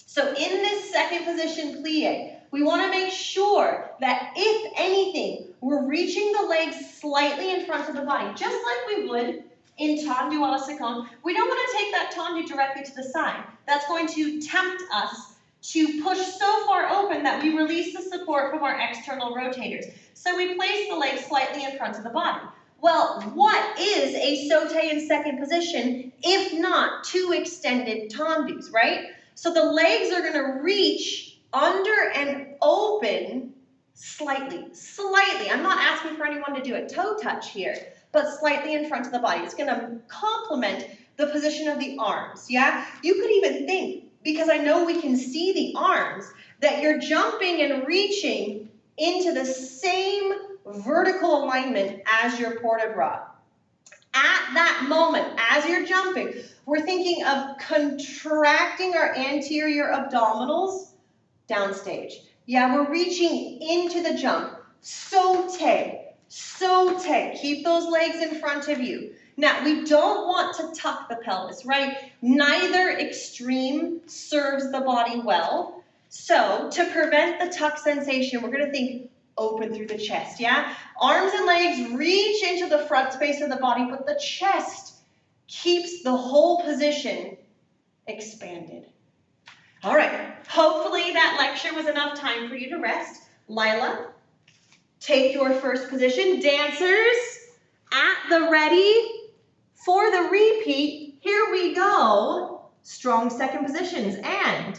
So in this second position plie, we want to make sure that if anything, we're reaching the legs slightly in front of the body, just like we would in tendu à la seconde. We don't want to take that tendu directly to the side. That's going to tempt us to push so far open that we release the support from our external rotators. So we place the legs slightly in front of the body. Well, what is a sauté in second position if not two extended tendus, right? So the legs are gonna reach under and open slightly. I'm not asking for anyone to do a toe touch here, but slightly in front of the body. It's gonna complement the position of the arms, yeah? You could even think, because I know we can see the arms, that you're jumping and reaching into the same vertical alignment as your port de bras. At that moment, as you're jumping, we're thinking of contracting our anterior abdominals downstage. Yeah, we're reaching into the jump. Sauté. Keep those legs in front of you. Now, we don't want to tuck the pelvis, right? Neither extreme serves the body well. So, to prevent the tuck sensation, we're going to think open through the chest, yeah? Arms and legs reach into the front space of the body, but the chest keeps the whole position expanded. All right, hopefully that lecture was enough time for you to rest. Lila, take your first position. Dancers, at the ready for the repeat. Here we go. Strong second positions and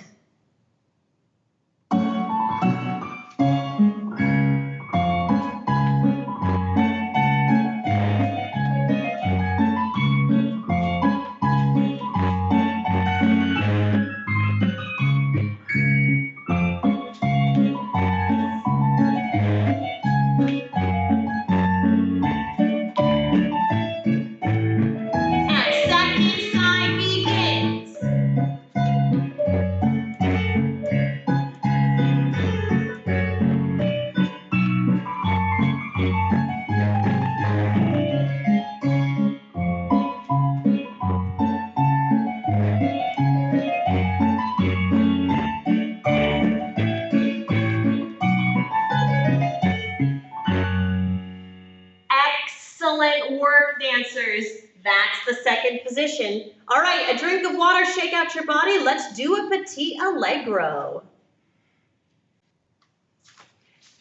excellent work, dancers. That's the second position. All right, a drink of water, shake out your body. Let's do a petit allegro.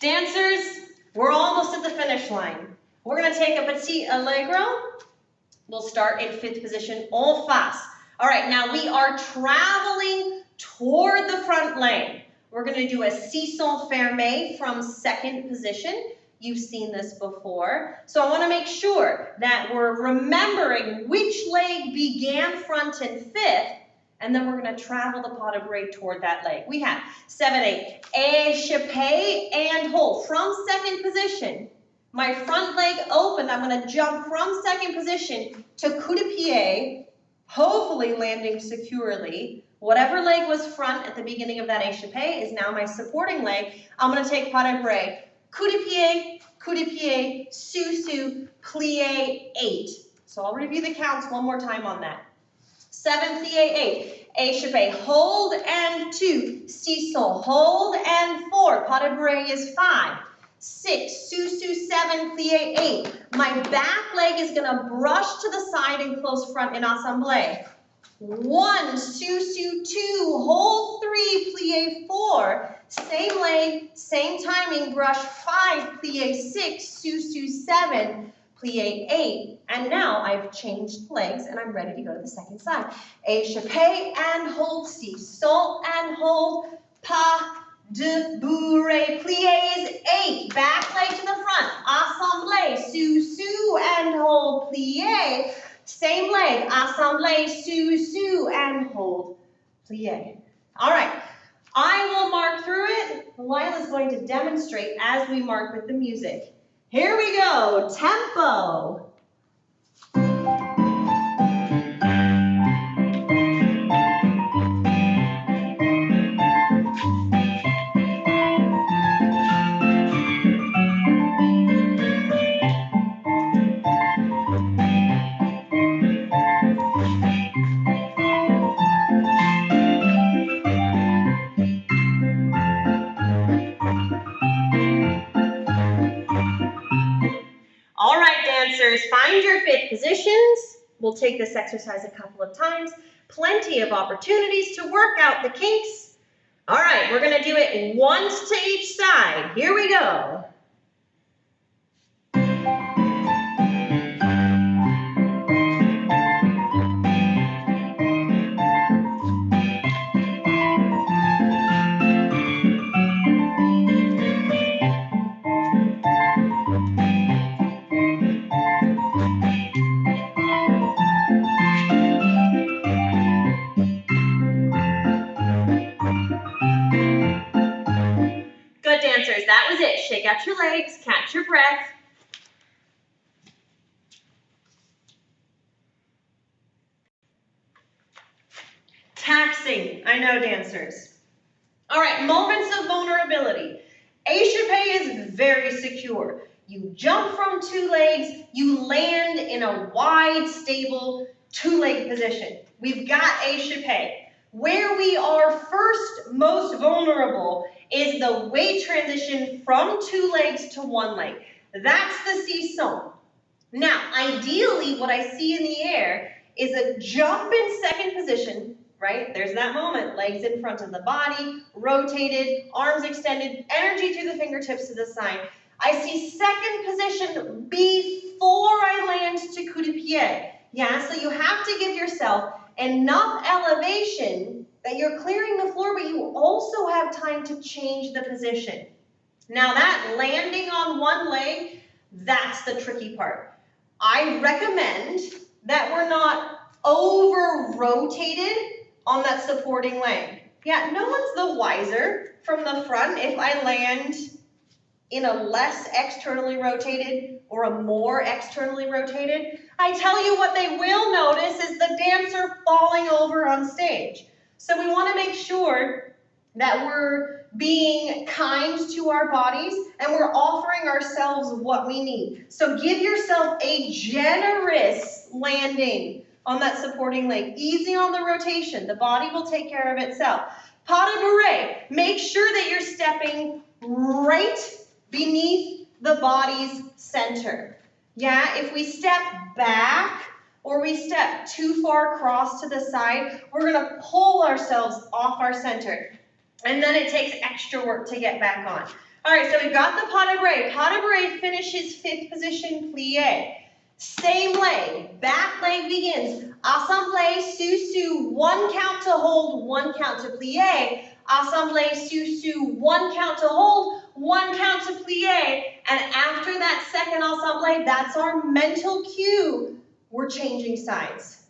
Dancers, we're almost at the finish line. We're gonna take a petit allegro. We'll start in fifth position, en face. All right, now we are traveling toward the front leg. We're gonna do a sisson fermé from second position. You've seen this before. So I wanna make sure that we're remembering which leg began front and fifth, and then we're gonna travel the pas de bras toward that leg. We have 7, 8, échappé and hold from second position. My front leg open, I'm gonna jump from second position to coup de pied, hopefully landing securely. Whatever leg was front at the beginning of that échappé is now my supporting leg. I'm gonna take pas de bras. Coup de pied, sous, plié, 8. So I'll review the counts one more time on that. 7, plié, 8. Échappé, hold and 2. Sisson, hold and 4. Pas de bras is 5. 6, sous, 7, plié, 8. My back leg is gonna brush to the side and close front in assemblée. 1, sous, 2, hold 3, plié 4. Same leg, same timing, brush 5, plié 6, sous, 7, plié 8. And now I've changed legs and I'm ready to go to the second side. Échappé and hold, sisson and hold, pas de bourrée, plié is 8. Back leg to the front, assemblée, sous, and hold, plié. Same leg, assemblée, sous, and hold, plié. All right, I will mark through it. Lila's going to demonstrate as we mark with the music. Here we go, tempo. Find your fit positions. We'll take this exercise a couple of times. Plenty of opportunities to work out the kinks. All right, we're going to do it once to each side. Here we go. out your legs, catch your breath. Taxing, I know, dancers. All right, moments of vulnerability. Échappé is very secure. You jump from two legs, you land in a wide, stable, two-leg position. We've got échappé. Where we are first most vulnerable is the weight transition from two legs to one leg. That's the seesaw. Now, ideally, what I see in the air is a jump in second position, right? There's that moment, legs in front of the body, rotated, arms extended, energy through the fingertips to the side. I see second position before I land to coup de pied. Yeah, so you have to give yourself enough elevation that you're clearing the floor, but you also have time to change the position. Now that landing on one leg, that's the tricky part. I recommend that we're not over-rotated on that supporting leg. Yeah, no one's the wiser from the front if I land in a less externally rotated or a more externally rotated. I tell you what they will notice is the dancer falling over on stage. So we want to make sure that we're being kind to our bodies and we're offering ourselves what we need. So give yourself a generous landing on that supporting leg. Easy on the rotation. The body will take care of itself. Pas de bourrée. Make sure that you're stepping right beneath the body's center. Yeah, if we step back or we step too far across to the side, we're going to pull ourselves off our center. And then it takes extra work to get back on. All right, so we've got the pas de bourrée. Pas de bourrée finishes fifth position plié. Same leg, back leg begins. Assemblée, sous-sous, one count to hold, one count to plié. Assemblée, sous-sous, one count to hold, one count to plié. And after that second assemblée, that's our mental cue. We're changing sides.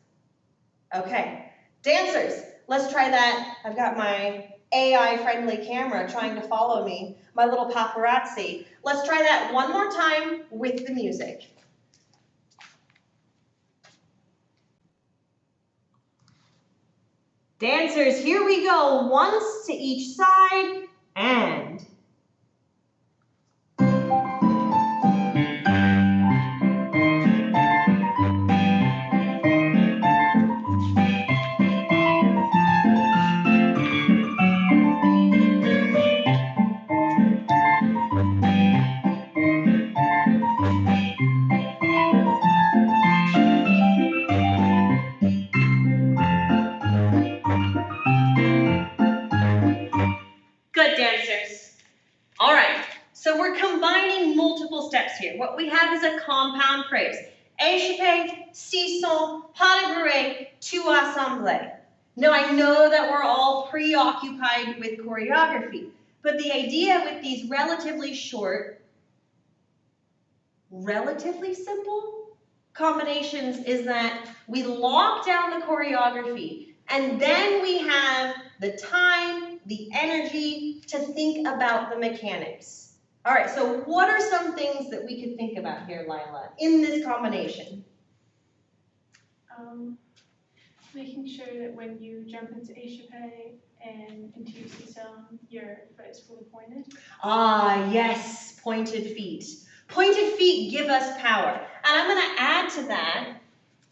Okay, dancers, let's try that. I've got my AI-friendly camera trying to follow me, my little paparazzi. Let's try that one more time with the music. Dancers, here we go. Once to each side, and. Good, dancers. All right, so we're combining multiple steps here. What we have is a compound phrase. Échappé, seesaw, pas de bourrée, two assemblée. Now I know that we're all preoccupied with choreography, but the idea with these relatively short, relatively simple combinations is that we lock down the choreography and then we have the time, the energy to think about the mechanics. All right, so what are some things that we could think about here, Lila, in this combination? Making sure that when you jump into échappé and into your seesaw, your foot is fully pointed. Ah, yes, pointed feet. Pointed feet give us power. And I'm going to add to that,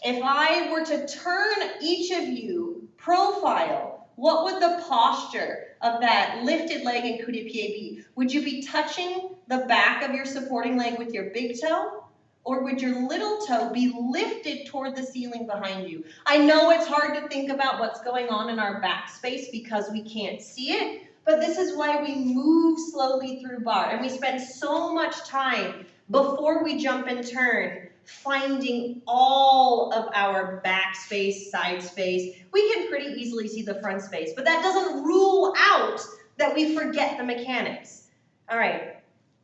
if I were to turn each of you profile, what would the posture of that lifted leg in coup de pied be? Would you be touching the back of your supporting leg with your big toe? Or would your little toe be lifted toward the ceiling behind you? I know it's hard to think about what's going on in our back space because we can't see it, but this is why we move slowly through bar. And we spend so much time before we jump and turn finding all of our back space, side space. We can pretty easily see the front space, but that doesn't rule out that we forget the mechanics. All right.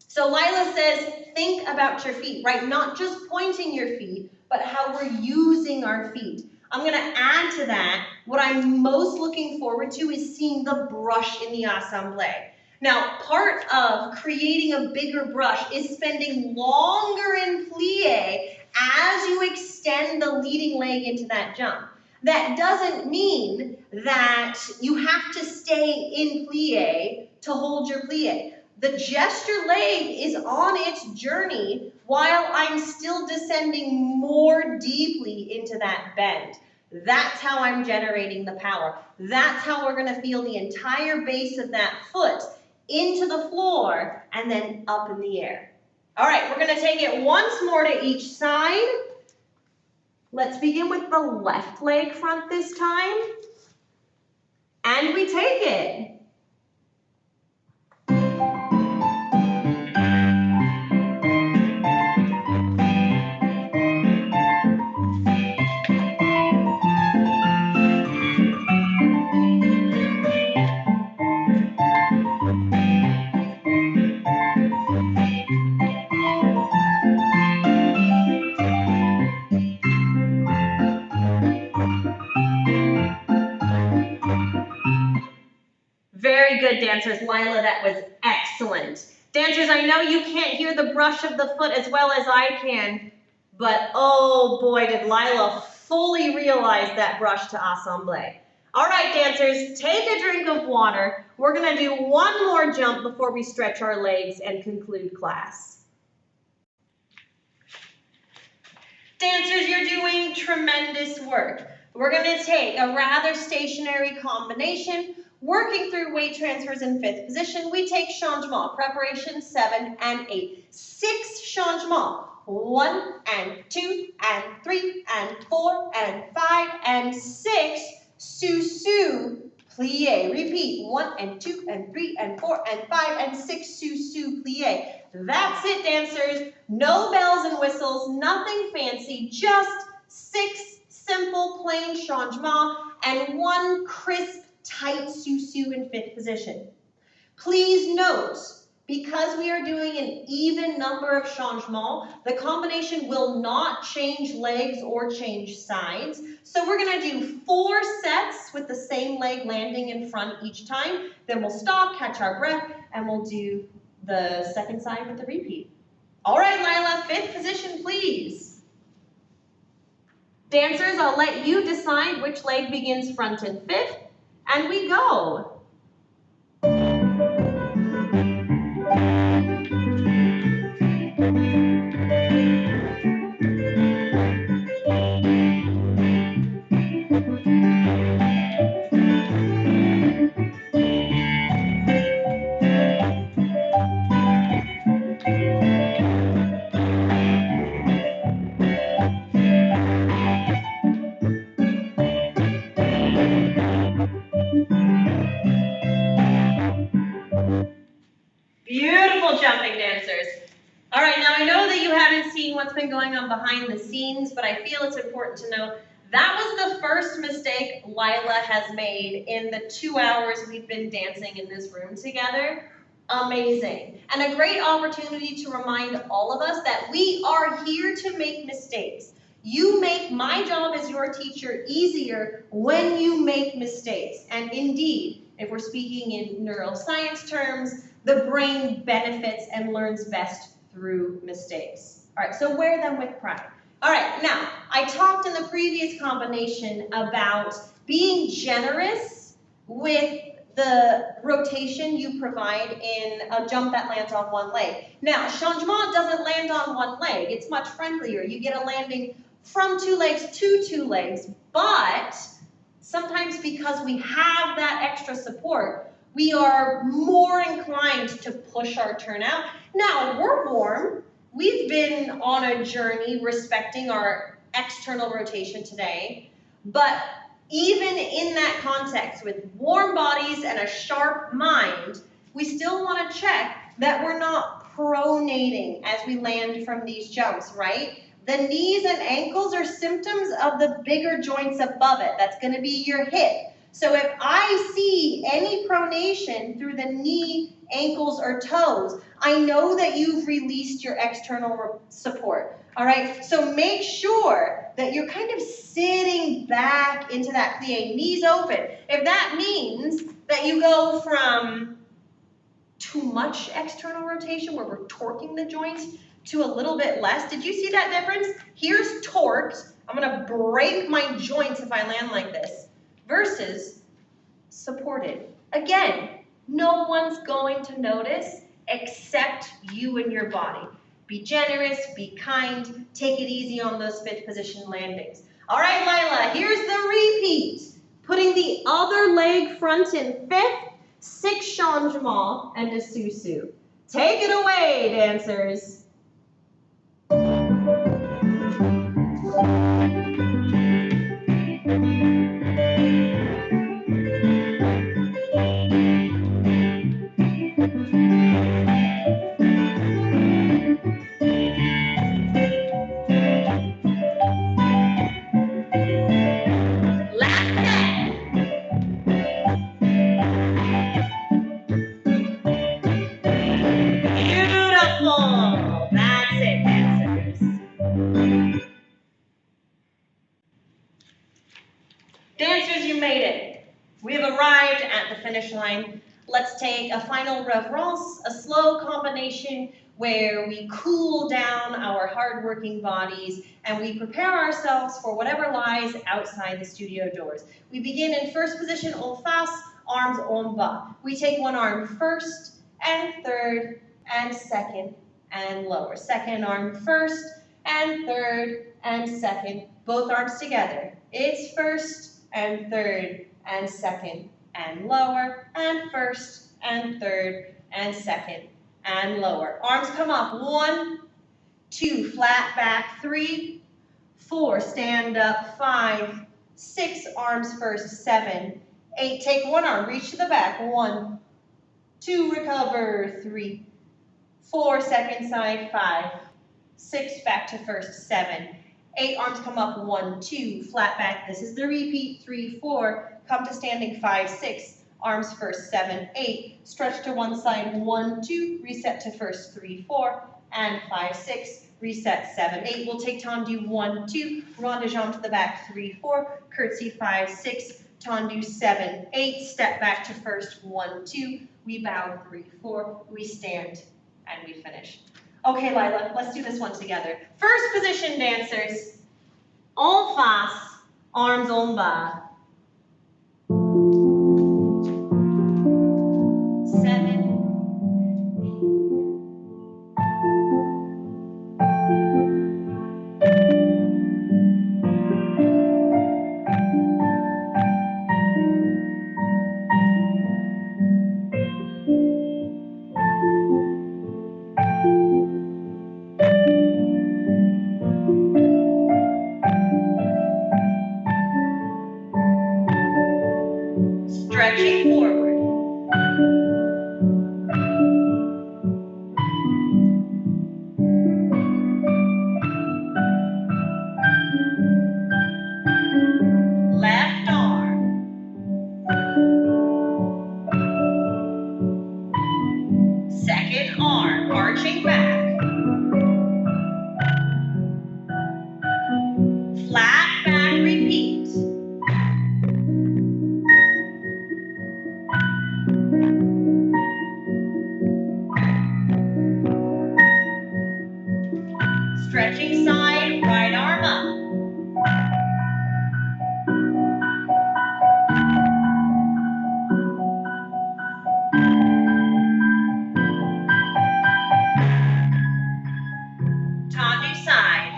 So Lila says, think about your feet, right? Not just pointing your feet, but how we're using our feet. I'm going to add to that, what I'm most looking forward to is seeing the brush in the assemblée. Now, part of creating a bigger brush is spending longer in plie as you extend the leading leg into that jump. That doesn't mean that you have to stay in plie to hold your plie. The gesture leg is on its journey while I'm still descending more deeply into that bend. That's how I'm generating the power. That's how we're going to feel the entire base of that foot into the floor and then up in the air. All right, we're going to take it once more to each side. Let's begin with the left leg front this time. And we take it. Very good, dancers. Lila, that was excellent. Dancers, I know you can't hear the brush of the foot as well as I can, but oh boy, did Lila fully realize that brush to assemble. All right, dancers, take a drink of water. We're going to do one more jump before we stretch our legs and conclude class. Dancers, you're doing tremendous work. We're going to take a rather stationary combination, working through weight transfers in 5th position. We take changement, preparation 7 and 8. 6 changement, 1 and 2 and 3 and 4 and 5 and 6, sous-sus, plie. Repeat, 1 and 2 and 3 and 4 and 5 and 6, sous-sus, plie. That's it, dancers. No bells and whistles, nothing fancy, just 6 simple plain changement and 1 crisp tight sous-sus in 5th position. Please note, because we are doing an even number of changements, the combination will not change legs or change sides. So we're going to do 4 sets with the same leg landing in front each time. Then we'll stop, catch our breath, and we'll do the second side with the repeat. All right, Lila, 5th position, please. Dancers, I'll let you decide which leg begins front and 5th. And we go. Beautiful jumping, dancers. All right, now I know that you haven't seen what's been going on behind the scenes, but I feel it's important to note that was the first mistake Lila has made in the 2 hours we've been dancing in this room together. Amazing. And a great opportunity to remind all of us that we are here to make mistakes. You make my job as your teacher easier when you make mistakes. And indeed, if we're speaking in neuroscience terms, the brain benefits and learns best through mistakes. All right, so wear them with pride. All right, now, I talked in the previous combination about being generous with the rotation you provide in a jump that lands on one leg. Now, changement doesn't land on one leg. It's much friendlier. You get a landing from 2 legs to 2 legs, but sometimes because we have that extra support, we are more inclined to push our turnout. Now, we're warm. We've been on a journey respecting our external rotation today, but even in that context, with warm bodies and a sharp mind, we still want to check that we're not pronating as we land from these jumps, right? The knees and ankles are symptoms of the bigger joints above it. That's going to be your hip. So if I see any pronation through the knee, ankles, or toes, I know that you've released your external support. All right, so make sure that you're kind of sitting back into that plie, knees open. If that means that you go from too much external rotation where we're torquing the joints to a little bit less. Did you see that difference? Here's torqued. I'm gonna break my joints if I land like this, versus supported. Again, no one's going to notice except you and your body. Be generous, be kind, take it easy on those fifth position landings. All right, Lila, here's the repeat. Putting the other leg front in fifth, 6 changements, and a susu. Take it away, dancers. Dancers, you made it. We have arrived at the finish line. Let's take a final reverence, a slow combination where we cool down our hard-working bodies and we prepare ourselves for whatever lies outside the studio doors. We begin in first position, en face, arms en bas. We take one arm first and third and second and lower. Second arm first and third and second. Both arms together. It's first and third and second and lower, and first and third and second and lower. Arms come up, 1, 2, flat back, 3, 4, stand up, 5, 6, arms first, 7, 8, take one arm, reach to the back, 1, 2, recover, 3, 4, second side, 5, 6, back to first, 7, 8, arms come up, 1, 2, flat back, this is the repeat, 3, 4, come to standing, 5, 6, arms first, 7, 8, stretch to one side, 1, 2, reset to first, 3, 4, and 5, 6, reset, 7, 8, we'll take tendu, 1, 2, rond de jambe to the back, 3, 4, curtsy, 5, 6, tendu, 7, 8, step back to first, 1, 2, we bow, 3, 4, we stand, and we finish. Okay, Lila, let's do this one together. First position, dancers. En face, arms en bas. 7, 8. Stretching forward. Left arm. Second arm, arching back. Flat back, repeat. Stretching side, right arm up. Tendu side.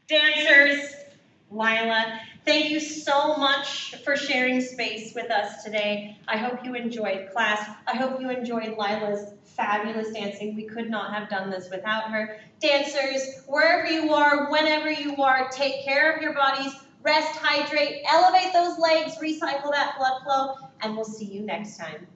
Dancers, Lila, thank you so much for sharing space with us today. I hope you enjoyed class. I hope you enjoyed Lila's fabulous dancing. We could not have done this without her. Dancers, wherever you are, whenever you are, take care of your bodies, rest, hydrate, elevate those legs, recycle that blood flow, and we'll see you next time.